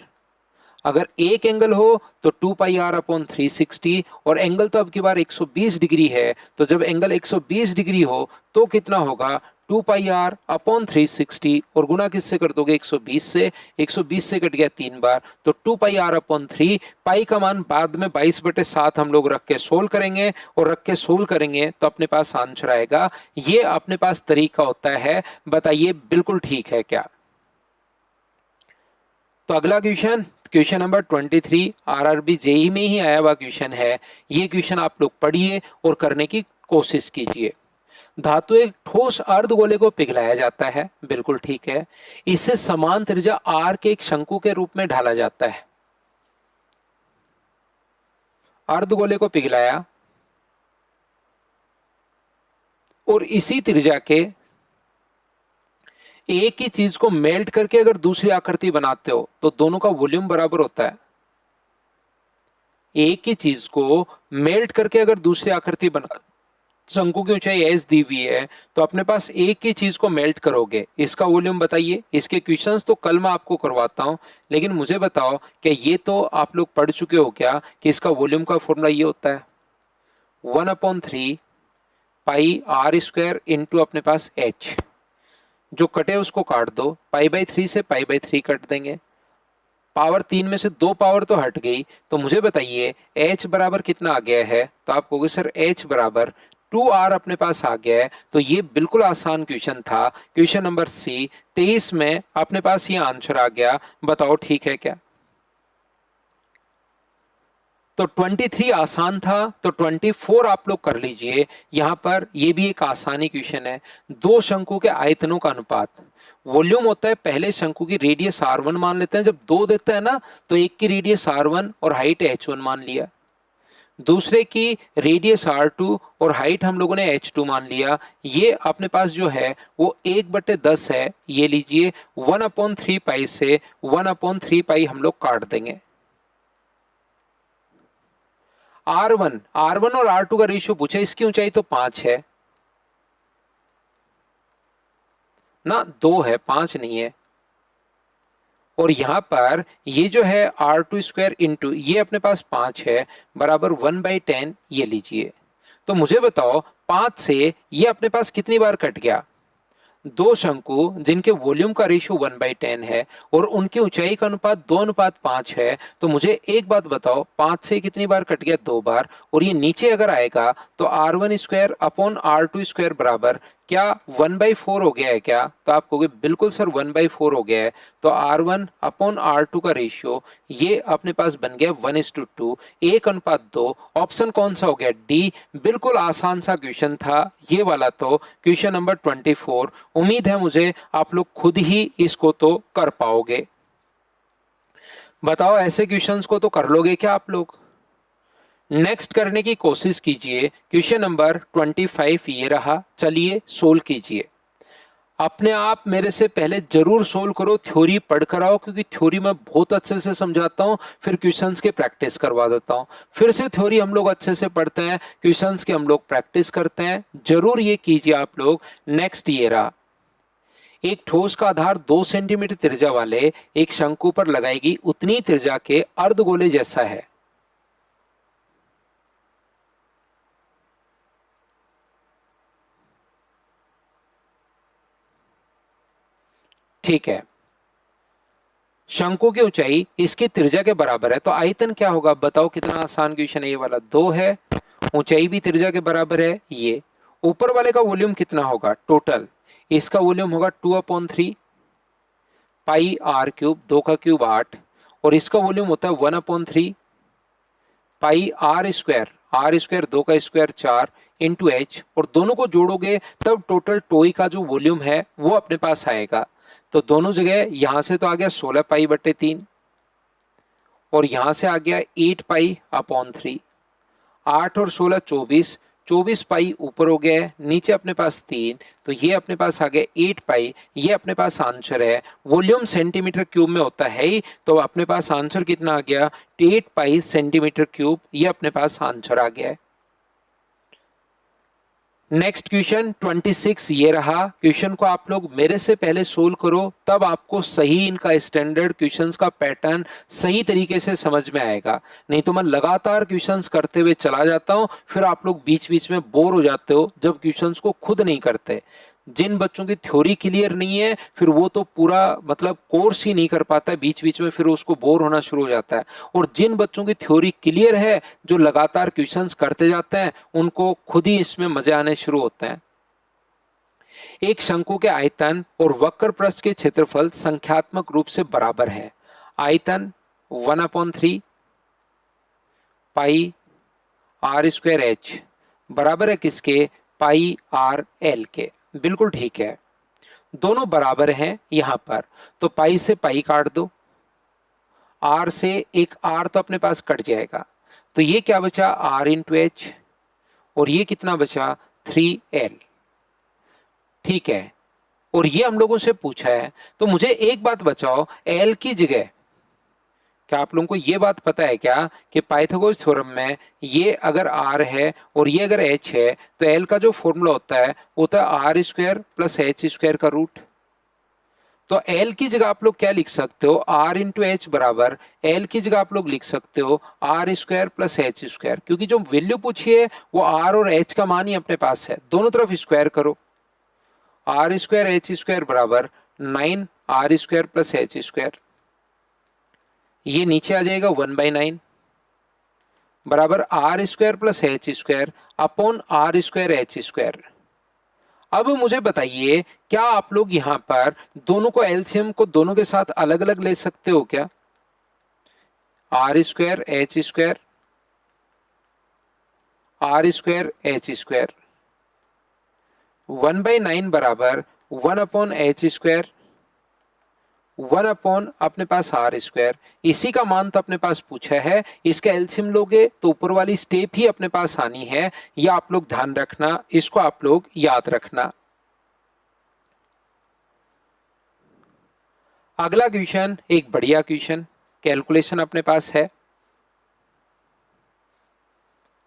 अगर एक एंगल हो तो 2 पाई आर अपॉन 360, और एंगल तो अब की बार 120 डिग्री है, तो जब एंगल 120 डिग्री हो तो कितना होगा 2 पाई आर अपॉन 360, और गुना किससे कर दोगे 120 से, 120 से कट गया 3 बार, तो 2 पाई आर अपॉन 3। पाई का मान बाद में 22/7 हम लोग रख के सोल्व करेंगे, और रख के सोल्व करेंगे तो अपने पास आंसर आएगा। ये अपने पास तरीका होता है, बताइए बिल्कुल ठीक है क्या। तो अगला question, question number 23, RRB JE में ही आया हुआ क्वेश्चन है। ये क्वेश्चन आप लोग पढ़िए और करने की कोशिश कीजिए। धातु एक ठोस अर्धगोले को पिघलाया जाता है, बिल्कुल ठीक है। इसे समान त्रिज्या आर के एक शंकु के रूप में ढाला जाता है। अर्धगोले को पिघलाया और इसी त्रिज्या के एक ही चीज को मेल्ट करके अगर दूसरी आकृति बनाते हो तो दोनों का वॉल्यूम बराबर होता है। एक ही चीज को मेल्ट करके अगर दूसरी आकृति बना, शंकु की ऊंचाई एस दी हुई है, तो अपने पास एक ही चीज को मेल्ट करोगे, इसका वॉल्यूम बताइए। इसके क्वेश्चंस तो कल मैं आपको करवाता हूं, लेकिन मुझे बताओ कि ये तो आप लोग पढ़ चुके हो क्या कि इसका वॉल्यूम का फॉर्मूला ये होता है 1/3 पाई आर स्क्वायर इंटू अपने पास एच। जो कटे उसको काट दो, पाई/3 से पाई/3 कट देंगे, पावर 3 में से 2 पावर तो हट गई, तो मुझे बताइए h बराबर कितना आ गया है। तो आप कहोगे सर h बराबर 2r अपने पास आ गया है। तो ये बिल्कुल आसान क्वेश्चन था, क्वेश्चन नंबर सी 23 में अपने पास ये आंसर आ गया। बताओ ठीक है क्या। तो 23 आसान था, तो 24 आप लोग कर लीजिए। यहां पर ये भी एक आसानी क्वेश्चन है। दो शंकु के आयतनों का अनुपात, वॉल्यूम होता है पहले शंकु की रेडियस r1 मान लेते हैं, जब दो देता है ना तो एक की रेडियस r1 और हाइट h1 मान लिया, दूसरे की रेडियस r2 और हाइट हम लोगों ने h2 मान लिया। ये अपने पास जो है वो 1/10 है, ये लीजिए 1/3 पाई से 1/3 पाई हम लोग काट देंगे। R1 और R2 का रेशियो पूछा, इसकी ऊंचाई तो 5 है ना, 2 है 5 नहीं है। और यहां पर ये जो है R2 स्क्वायर इंटू ये अपने पास 5 है बराबर 1/10, ये लीजिए। तो मुझे बताओ 5 से ये अपने पास कितनी बार कट गया। दो शंकु जिनके वॉल्यूम का रेशियो 1/10 है और उनकी ऊंचाई का अनुपात 2:5 है, तो मुझे एक बात बताओ 5 से कितनी बार कट गया, 2 बार। और ये नीचे अगर आएगा तो R1 square upon R2 square बराबर क्या 1/4 हो गया है क्या। तो आप कहोगे बिल्कुल सर 1/4 हो गया है। तो R1 अपॉन R2 का रेशियो ये अपने पास बन गया 1:2, 1:2। ऑप्शन कौन सा हो गया, डी। बिल्कुल आसान सा क्वेश्चन था ये वाला। तो क्वेश्चन नंबर 24, उम्मीद है मुझे आप लोग खुद ही इसको तो कर पाओगे। बताओ ऐसे क्वेश्चंस को तो कर लोगे क्या आप लोग। नेक्स्ट करने की कोशिश कीजिए। क्वेश्चन नंबर 25 ये रहा, चलिए सोल्व कीजिए। अपने आप मेरे से पहले जरूर सोल्व करो, थ्योरी पढ़ कर आओ, क्योंकि थ्योरी मैं बहुत अच्छे से समझाता हूं, फिर क्वेश्चंस के प्रैक्टिस करवा देता हूं। फिर से थ्योरी हम लोग अच्छे से पढ़ते हैं, क्वेश्चंस के हम लोग प्रैक्टिस करते हैं। जरूर ये कीजिए आप लोग। नेक्स्ट ये रहा, एक ठोस का आधार 2 सेंटीमीटर त्रिज्या वाले एक शंकु पर लगाएगी उतनी त्रिज्या के अर्धगोले जैसा है। ठीक है, शंकु की ऊंचाई इसकी त्रिज्या के बराबर है, तो आयतन क्या होगा बताओ। कितना आसान क्वेश्चन है ये वाला। 2 है, ऊंचाई भी त्रिज्या के बराबर है। ये ऊपर वाले का वॉल्यूम कितना होगा टोटल, इसका वॉल्यूम होगा 2/3 पाई आर क्यूब, 2 का क्यूब 8, और इसका वॉल्यूम होता है 1/3 पाई आर स्क्वायर 2 का स्क्वायर 4 इंटू एच, और दोनों को जोड़ोगे तब टोटल टोई का जो वॉल्यूम है वो अपने पास आएगा। तो दोनों जगह यहां से तो आ गया 16 पाई बटे 3 और यहां से आ गया 8 पाई अपॉन 3। 8 और 16 24, 24 पाई ऊपर हो गया है, नीचे अपने पास 3, तो ये अपने पास आ गया 8 पाई। ये अपने पास आंसर है। वॉल्यूम सेंटीमीटर क्यूब में होता है ही, तो अपने पास आंसर कितना आ गया? 8 पाई सेंटीमीटर क्यूब। ये अपने पास आंसर आ गया है। नेक्स्ट क्वेश्चन 26 ये रहा। क्वेश्चन को आप लोग मेरे से पहले सोल्व करो, तब आपको सही इनका स्टैंडर्ड क्वेश्चंस का पैटर्न सही तरीके से समझ में आएगा। नहीं तो मैं लगातार क्वेश्चंस करते हुए चला जाता हूं, फिर आप लोग बीच बीच में बोर हो जाते हो जब क्वेश्चंस को खुद नहीं करते। जिन बच्चों की थ्योरी क्लियर नहीं है, फिर वो तो पूरा मतलब कोर्स ही नहीं कर पाता है, बीच बीच में फिर उसको बोर होना शुरू हो जाता है। और जिन बच्चों की थ्योरी क्लियर है, जो लगातार क्वेश्चंस करते जाते हैं, उनको खुद ही इसमें मजे आने शुरू होते हैं। एक शंकु के आयतन और वक्र पृष्ठ के क्षेत्रफल संख्यात्मक रूप से बराबर है। आयतन 1/3 पाई आर स्क्वायर एच बराबर है किसके? पाई आर एल के। बिल्कुल ठीक है, दोनों बराबर हैं यहां पर, तो पाई से पाई काट दो, आर से एक आर तो अपने पास कट जाएगा, तो ये क्या बचा? आर इंटू एच, और ये कितना बचा? 3l। ठीक है, और ये हम लोगों से पूछा है, तो मुझे एक बात बताओ, l की जगह क्या आप लोगों को ये बात पता है क्या कि पाइथागोरस थ्योरम में ये अगर r है और ये अगर h है, तो l का जो फॉर्मूला होता है वो होता है r square plus h square का रूट। तो l की जगह आप लोग क्या लिख सकते हो? r इंटू एच बराबर l की जगह आप लोग लिख सकते हो r square plus h square, क्योंकि जो वैल्यू पूछी है वो r और h का मान ही अपने पास है। दोनों तरफ स्क्वायर करो, आर स्क्वायर एच स्क्वायर बराबर 9 r square plus h square. ये नीचे आ जाएगा 1/9 बराबर r square plus h square upon r square h square. अब मुझे बताइए, क्या आप लोग यहां पर दोनों को एलसीएम को दोनों के साथ अलग अलग ले सकते हो क्या? R square h square, r square h square 1/9 बराबर 1/एच स्क्वायर 1 अपने पास आर स्क्वायर। इसी का मान तो अपने पास पूछा है, इसका एलसीएम लोगे तो ऊपर वाली स्टेप ही अपने पास आनी है। यह आप लोग ध्यान रखना, इसको आप लोग याद रखना। अगला क्वेश्चन एक बढ़िया क्वेश्चन, कैलकुलेशन अपने पास है।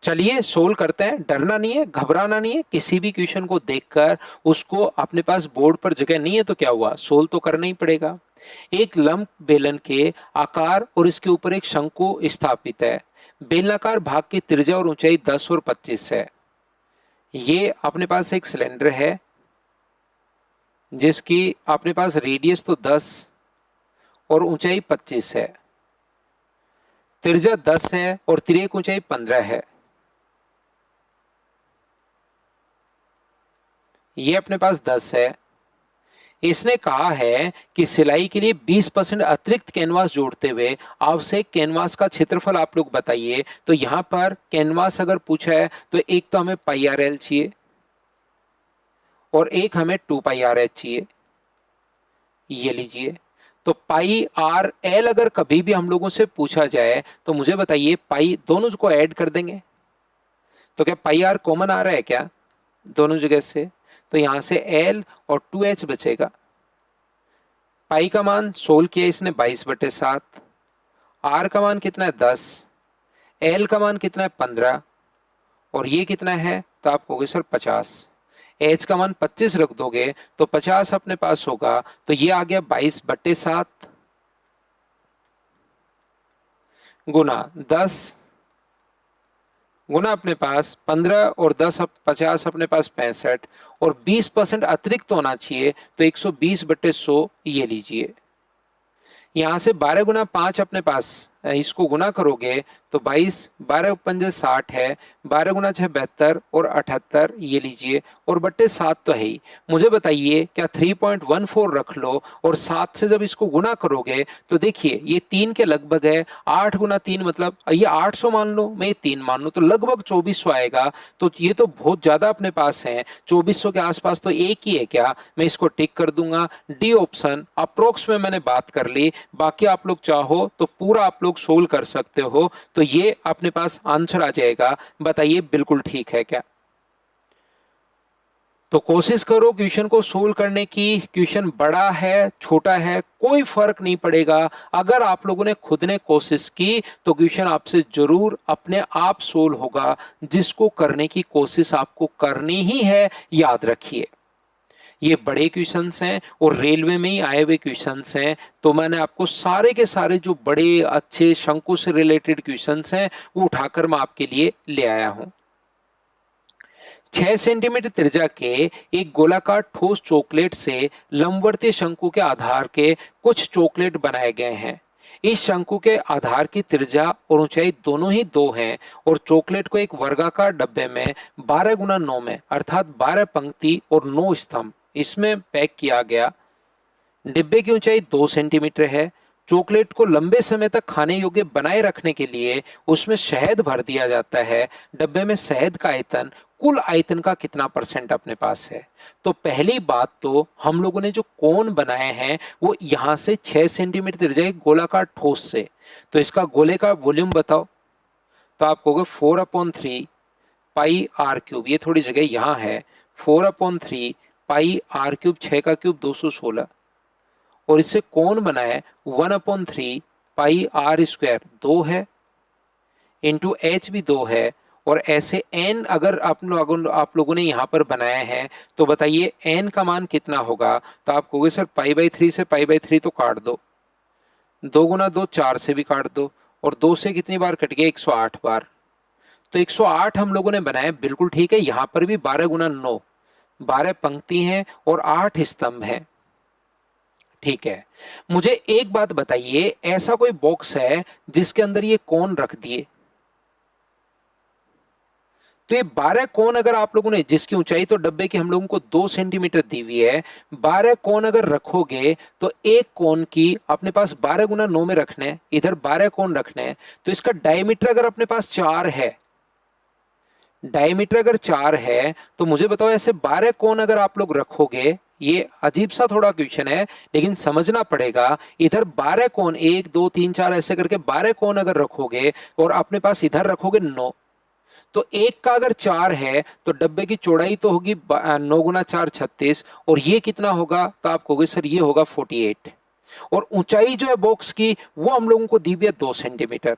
चलिए सोल्व करते हैं। डरना नहीं है, घबराना नहीं है, किसी भी क्वेश्चन को देखकर उसको अपने पास बोर्ड पर जगह नहीं है तो क्या हुआ, सोल्व तो करना ही पड़ेगा। एक लंब बेलन के आकार और इसके ऊपर एक शंकु स्थापित है। बेलनाकार भाग की त्रिज्या और ऊंचाई 10 और 25 है। ये अपने पास एक सिलेंडर है जिसकी अपने पास रेडियस तो 10 और ऊंचाई 25 है, त्रिज्या 10 है और तिर्यक ऊंचाई 15 है। ये अपने पास 10 है। इसने कहा है कि सिलाई के लिए 20% अतिरिक्त कैनवास जोड़ते हुए आवश्यक कैनवास का क्षेत्रफल आप लोग बताइए। तो यहां पर कैनवास अगर पूछा है तो एक तो हमें पाई आर एल चाहिए और एक हमें 2 पाई आर एच चाहिए। ये लीजिए, तो पाई आर एल अगर कभी भी हम लोगों से पूछा जाए तो मुझे बताइए, पाई दोनों को ऐड कर देंगे तो क्या पाई आर कॉमन आ रहा है क्या दोनों जगह से? तो यहां से L और 2H बचेगा। पाई का मान सोल्व किया इसने 22/7, R का मान कितना है 10, L का मान कितना है 15 और ये कितना है तो आप कहोगे सर 50। H का मान 25 रख दोगे तो 50 अपने पास होगा, तो ये आ गया 22/7 गुना 10 गुना अपने पास 15 और 10 50 अपने पास 65 और 20% अतिरिक्त होना चाहिए तो 120/100। ये लीजिए, यहां से 12 गुना 5 अपने पास इसको गुना करोगे तो 22, 12 पंजे 60 है, 12 गुना 6 72 और 78 ये लीजिए, और बट्टे 7 तो है ही। मुझे बताइए क्या 3.14 रख लो और 7 से जब इसको गुना करोगे तो देखिए ये 3 के लगभग है, 8 गुना 3 मतलब ये 800 मान लो, मैं 3 मान लो तो लगभग 2400 आएगा। तो ये तो बहुत ज्यादा अपने पास है, 2400 के आसपास तो एक ही है क्या, मैं इसको टिक कर दूंगा। डी ऑप्शन अप्रोक्स में मैंने बात कर ली, बाकी आप लोग चाहो तो पूरा आप लोग सोल्व कर सकते हो, तो ये अपने पास आंसर आ जाएगा। बताइए बिल्कुल ठीक है क्या? तो कोशिश करो क्वेश्चन को सोल्व करने की। क्वेश्चन बड़ा है छोटा है कोई फर्क नहीं पड़ेगा, अगर आप लोगों ने खुद ने कोशिश की तो क्वेश्चन आपसे जरूर अपने आप सोल्व होगा, जिसको करने की कोशिश आपको करनी ही है, याद रखिए। ये बड़े क्वेश्चंस हैं और रेलवे में ही आए हुए क्वेश्चंस हैं, तो मैंने आपको सारे के सारे जो बड़े अच्छे शंकु से रिलेटेड क्वेश्चंस हैं वो उठाकर मैं आपके लिए ले आया हूं। 6 सेंटीमीटर त्रिज्या के एक गोलाकार ठोस चॉकलेट से लंबवर्तीय शंकु के आधार के कुछ चॉकलेट बनाए गए हैं। इस शंकु के आधार की त्रिज्या और ऊंचाई दोनों ही 2 हैं और चॉकलेट को एक वर्गाकार डब्बे में 12 गुना 9 में अर्थात 12 पंक्ति और 9 स्तंभ इसमें पैक किया गया। डिब्बे की ऊंचाई 2 सेंटीमीटर है। चॉकलेट को लंबे समय तक खाने योग्य बनाए रखने के लिए उसमें शहद भर दिया जाता है। डब्बे में शहद का आयतन कुल आयतन का कितना परसेंट अपने पास है? तो पहली बात तो हम लोगों ने जो कोन बनाए हैं वो यहां से 6 सेंटीमीटर त्रिज्या के गोलाकार ठोस से, तो इसका गोले का वॉल्यूम बताओ। तो आप कहोगे 4/3 पाई आर क्यूब, ये थोड़ी जगह यहां है, 4/3 पाई आर क्यूब, 6 का क्यूब 216, और इससे कौन बना है 1/3 पाई आर स्क्वायर 2 है, इंटू एच भी 2 है, और ऐसे n अगर आप लोगों ने यहां पर बनाया है तो बताइए n का मान कितना होगा? तो आप कहोगे सर पाई/3 से पाई/3 तो काट दो, 2 गुना 2 4 से भी काट दो, और 2 से कितनी बार कट गया 108 बार। तो 108 हम लोगों ने बनाया, बिल्कुल ठीक है। यहां पर भी 12 गुना 9, 12 पंक्ति हैं और 8 स्तंभ हैं, ठीक है। मुझे एक बात बताइए, ऐसा कोई बॉक्स है जिसके अंदर ये कोन रख दिए? तो ये 12 कोन अगर आप लोगों ने, जिसकी ऊंचाई तो डब्बे की हम लोगों को 2 सेंटीमीटर दी हुई है, 12 कोन अगर रखोगे तो एक कोन की अपने पास 12 गुना 9 में रखना है, इधर 12 कोन रखना है, तो इसका डायमीटर अगर अपने पास 4 है, डायमीटर अगर 4 है तो मुझे बताओ ऐसे 12 कोन अगर आप लोग रखोगे, ये अजीब सा थोड़ा क्वेश्चन है लेकिन समझना पड़ेगा। इधर 12 कोन 1 2 3 4 ऐसे करके 12 कोन अगर रखोगे और अपने पास इधर रखोगे 9, तो एक का अगर 4 है तो डब्बे की चौड़ाई तो होगी 9 गुना 4 36, और ये कितना होगा? तो आप कहोगे सर ये होगा 48, और ऊंचाई जो है बॉक्स की वो हम लोगों को दी हुई है 2 सेंटीमीटर।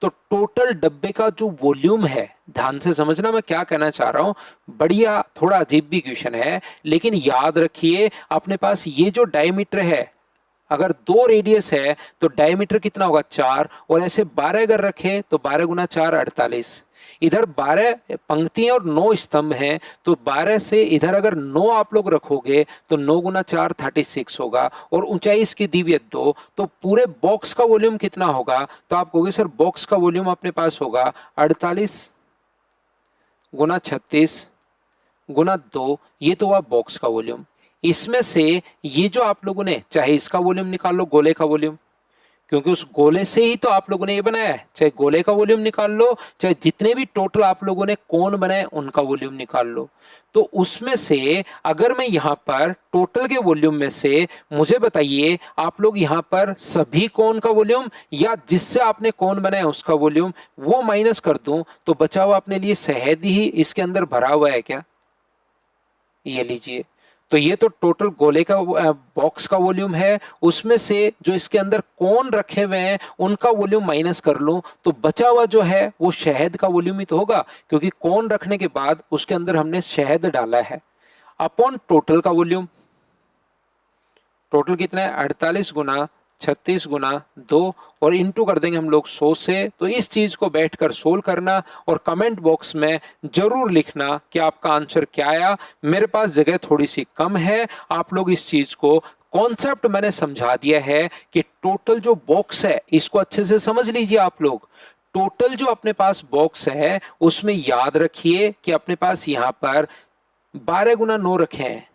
तो टोटल डब्बे का जो वॉल्यूम है, ध्यान से समझना मैं क्या कहना चाह रहा हूं, बढ़िया थोड़ा अजीब भी क्वेश्चन है लेकिन याद रखिए अपने पास ये जो डायमीटर है, अगर 2 रेडियस है तो डायमीटर कितना होगा 4, और ऐसे 12 अगर रखे तो 12 गुना 4 48, इधर 12 पंक्तियां और 9 स्तंभ हैं, तो 12 से इधर अगर 9 आप लोग रखोगे तो 9 गुना 4 36 होगा, और ऊंचाई इसकी दी हुई है 2, तो पूरे बॉक्स का वॉल्यूम कितना होगा? तो आप कहोगे सर बॉक्स का वॉल्यूम अपने पास होगा 48 गुना 36 गुना 2, ये तो हुआ बॉक्स का वॉल्यूम। इसमें से ये जो आप लोगों ने, चाहे इसका वॉल्यूम निकाल लो, गोले का वॉल्यूम, क्योंकि उस गोले से ही तो आप लोगों ने ये बनाया है, चाहे गोले का वॉल्यूम निकाल लो, चाहे जितने भी टोटल आप लोगों ने कोन बनाए उनका वॉल्यूम निकाल लो। तो उसमें से अगर मैं यहां पर टोटल के वॉल्यूम में से, मुझे बताइए आप लोग यहां पर सभी कोन का वॉल्यूम या जिससे आपने कोन बनाया उसका वॉल्यूम वो माइनस कर दूं तो बचा हुआ अपने लिए शहद ही इसके अंदर भरा हुआ है क्या? ये लीजिए, तो ये तो टोटल गोले का बॉक्स का वॉल्यूम है, उसमें से जो इसके अंदर कोन रखे हुए हैं उनका वॉल्यूम माइनस कर लूं तो बचा हुआ जो है वो शहद का वॉल्यूम ही तो होगा, क्योंकि कोन रखने के बाद उसके अंदर हमने शहद डाला है, अपॉन टोटल का वॉल्यूम। टोटल कितना है 48 गुना 36 गुना 2, और इंटू कर देंगे हम लोग 100 से। तो इस चीज को बैठकर सोल्व करना और कमेंट बॉक्स में जरूर लिखना कि आपका आंसर क्या आया। मेरे पास जगह थोड़ी सी कम है, आप लोग इस चीज को कॉन्सेप्ट मैंने समझा दिया है कि टोटल जो बॉक्स है, इसको अच्छे से समझ लीजिए आप लोग। टोटल जो अपने पास बॉक्स है उसमें याद रखिए कि अपने पास यहां पर 12 × 9 रखे हैं,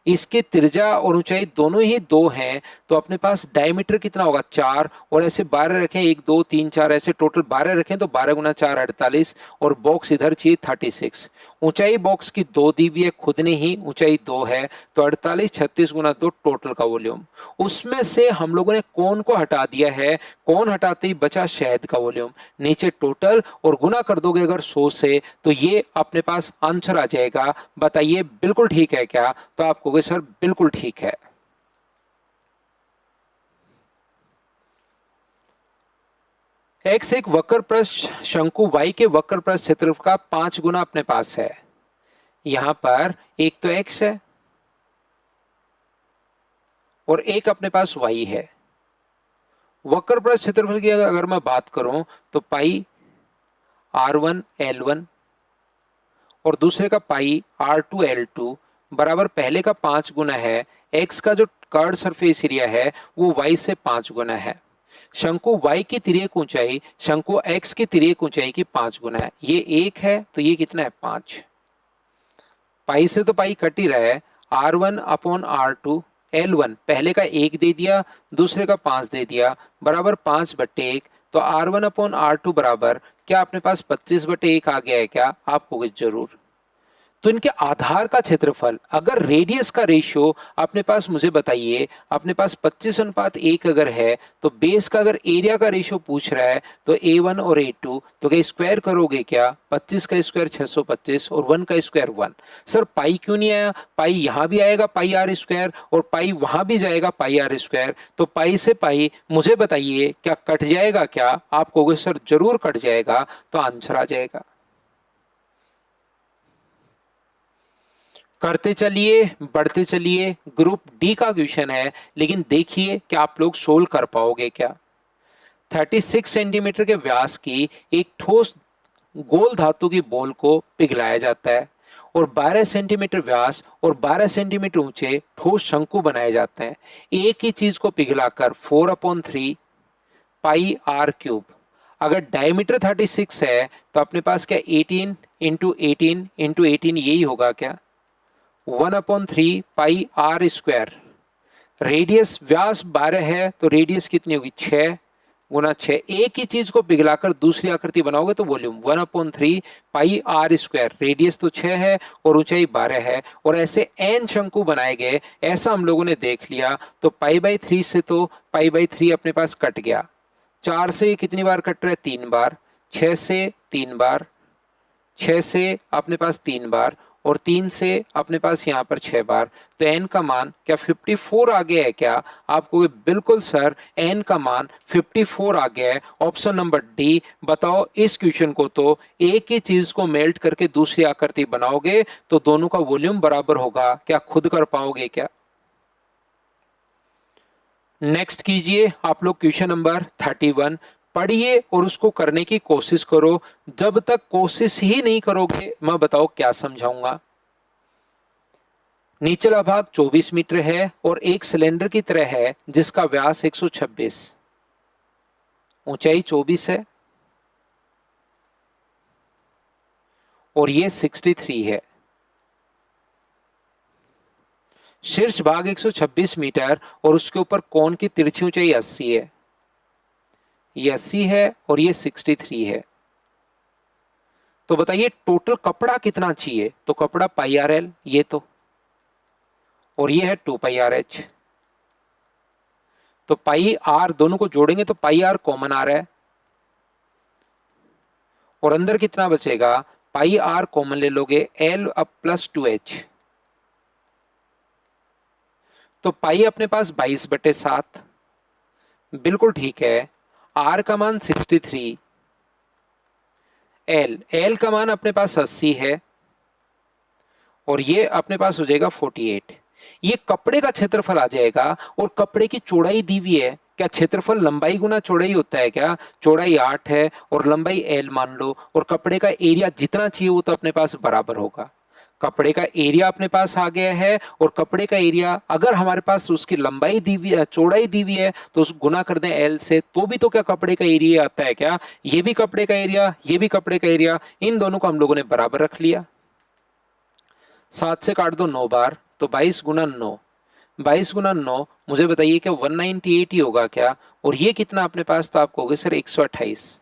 इसके त्रिज्या और ऊंचाई दोनों ही 2 हैं, तो अपने पास डायमीटर कितना होगा 4, और ऐसे 12 रखें, 1 2 3 4 ऐसे टोटल 12 रखें तो 12 × 4 48, और बॉक्स इधर चाहिए 36। ऊंचाई बॉक्स की 2 दी हुई है, खुद ने ही ऊंचाई 2 है, तो 48 36 × 2 टोटल का वॉल्यूम। उसमें से हम लोगों ने कोन को हटा दिया है, कोन हटाते ही बचा शहद का वॉल्यूम। नीचे टोटल और गुना कर दोगे अगर 100 से, तो ये अपने पास आंसर आ जाएगा। बताइए बिल्कुल ठीक है क्या? तो आप कहोगे सर बिल्कुल ठीक है। एक्स एक वक्र पृष्ठ शंकु y के वक्र पृष्ठ क्षेत्रफल का 5 गुना अपने पास है। यहां पर एक तो x है और एक अपने पास y है। वक्र पृष्ठ क्षेत्रफल की अगर मैं बात करूं तो पाई r1 l1 और दूसरे का पाई r2 l2 बराबर पहले का 5 गुना है। x का जो कर्ड सरफेस एरिया है वो y से 5 गुना है। शंकु y की तिर्यक ऊंचाई शंकु x की तिर्यक ऊंचाई की 5 गुना है। ये 1 है तो ये कितना है 5। पाई से तो पाई कट ही रहा है। r1/r2 l1 पहले का 1 दे दिया, दूसरे का 5 दे दिया, बराबर 5/1। तो r1/r2 बराबर क्या अपने पास 25/1 आ गया है क्या? आप कहोगे जरूर। तो इनके आधार का क्षेत्रफल, अगर रेडियस का रेशियो अपने पास मुझे बताइए, अपने पास 25:1 अगर है, तो बेस का अगर एरिया का रेशियो पूछ रहा है तो a1 और a2, तो क्या स्क्वायर करोगे क्या? 25 का स्क्वायर 625 और 1 का स्क्वायर 1। सर पाई क्यों नहीं आया? पाई यहां भी आएगा पाई आर स्क्वायर और पाई वहां भी जाएगा पाई आर स्क्वायर, तो पाई से पाई मुझे बताइए क्या कट जाएगा क्या? आप कहोगे सर जरूर कट जाएगा, तो आंसर आ जाएगा। करते चलिए, बढ़ते चलिए। ग्रुप डी का क्वेश्चन है, लेकिन देखिए कि आप लोग सोल्व कर पाओगे क्या। 36 सेंटीमीटर के व्यास की एक ठोस गोल धातु की बॉल को पिघलाया जाता है और 12 सेंटीमीटर व्यास और 12 सेंटीमीटर ऊंचे ठोस शंकु बनाए जाते हैं। एक ही चीज को पिघलाकर 4/3 पाई आर क्यूब। अगर डायमीटर 36 है तो अपने पास क्या 18 इंटू 18 इंटू 18 यही होगा क्या? 1/3 पाई आर स्क्वायर। रेडियस व्यास 12 है तो रेडियस कितनी होगी 6 गुना 6। एक ही चीज को पिघलाकर दूसरी आकृति बनाओगे तो volume 1/3 pi r square. Radius तो 6 है और ऊंचाई 12 है, और ऐसे एन शंकु बनाए गए, ऐसा हम लोगों ने देख लिया। तो पाई/3 से तो पाई/3 अपने पास कट गया। 4 से कितनी बार कट रहा है? 3 बार। 6 से 3 बार, 6 से अपने पास 3 बार, और 3 से अपने पास यहाँ पर 6 बार। तो n का मान क्या 54 आ गया है क्या? आपको बिल्कुल सर n का मान 54 आ गया है। Option number D. बताओ इस क्वेश्चन को तो एक ही चीज को मेल्ट करके दूसरी आकृति बनाओगे तो दोनों का वॉल्यूम बराबर होगा, क्या खुद कर पाओगे क्या? नेक्स्ट कीजिए आप लोग क्वेश्चन नंबर 31। पढ़िए और उसको करने की कोशिश करो। जब तक कोशिश ही नहीं करोगे मैं बताओ क्या समझाऊंगा। निचला भाग 24 मीटर है और एक सिलेंडर की तरह है जिसका व्यास 126, ऊंचाई 24 है और ये 63 है। शीर्ष भाग 126 मीटर और उसके ऊपर कोन की तिरछी ऊंचाई 80 है। ये 80 है और ये 63 है। तो बताइए टोटल कपड़ा कितना चाहिए? तो कपड़ा पाई आर एल, ये तो, और ये है 2 पाई आर एच। तो पाई आर दोनों को जोड़ेंगे तो पाई आर कॉमन आ रहा है, और अंदर कितना बचेगा? पाई आर कॉमन ले लोगे, एल अब प्लस 2h। तो पाई अपने पास 22/7 बिल्कुल ठीक है। आर का मान 63, एल का मान अपने पास 80 है, और ये अपने पास हो जाएगा 48। ये कपड़े का क्षेत्रफल आ जाएगा, और कपड़े की चौड़ाई दी हुई है। क्या क्षेत्रफल लंबाई गुना चौड़ाई होता है क्या? चौड़ाई 8 है और लंबाई एल मान लो, और कपड़े का एरिया जितना चाहिए वो तो अपने पास बराबर होगा। कपड़े का एरिया अपने पास आ गया है, और कपड़े का एरिया अगर हमारे पास उसकी लंबाई दी हुई है, चौड़ाई दी हुई है, तो उस गुना कर दें एल से, तो भी तो क्या कपड़े का एरिया आता है क्या? ये भी कपड़े का एरिया, ये भी कपड़े का एरिया, इन दोनों को हम लोगों ने बराबर रख लिया। 7 से काट दो 9 बार, तो 22 गुना 9, 22 गुना 9, मुझे बताइए क्या 198 ही होगा क्या? और ये कितना अपने पास, तो आपको होगा सर 128।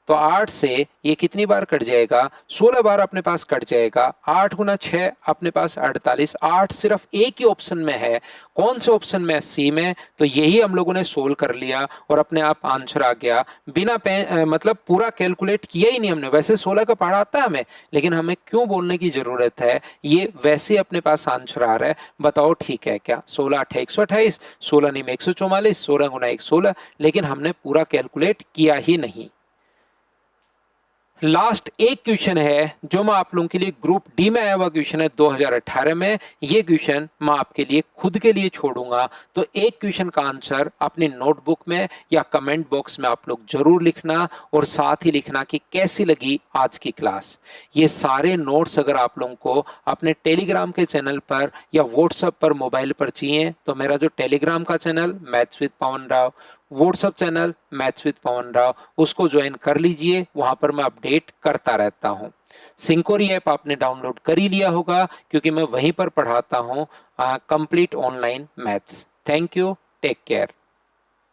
तो 8 से ये कितनी बार कट जाएगा? 16 बार अपने पास कट जाएगा। 8 गुना 6 अपने पास 48। 8 सिर्फ एक ही ऑप्शन में है, कौन से ऑप्शन में? सी में। तो यही हम लोगों ने सोल्व कर लिया और अपने आप आंसर आ गया, बिना मतलब पूरा कैलकुलेट किया ही नहीं हमने। वैसे 16 का पढ़ा आता है हमें, लेकिन हमें क्यों बोलने की जरूरत है? ये वैसे अपने पास आंसर आ रहा है, बताओ ठीक है क्या? 16 8 128, 16 नहीं में 144, 16 गुना 1 16, लेकिन हमने पूरा कैलकुलेट किया ही नहीं। लास्ट एक क्वेश्चन है जो मैं आप लोगों के लिए ग्रुप डी में आया हुआ क्वेश्चन है 2018 में। ये क्वेश्चन मैं आपके लिए खुद के लिए छोड़ूंगा, तो एक क्वेश्चन का आंसर अपनी नोटबुक में या कमेंट बॉक्स में आप लोग जरूर लिखना, और साथ ही लिखना कि कैसी लगी आज की क्लास। ये सारे नोट्स अगर आप लोगों को अपने टेलीग्राम के चैनल पर या व्हाट्सएप पर मोबाइल पर चाहिए, तो मेरा जो टेलीग्राम का channel maths with Pawan Rao, WhatsApp channel maths with Pawan Rao, उसको ज्वाइन कर लीजिए। वहां पर मैं अपडेट करता रहता हूं। सिंकोरी ऐप आपने डाउनलोड कर ही लिया होगा, क्योंकि मैं वहीं पर पढ़ाता हूं complete online maths. Thank you, take care.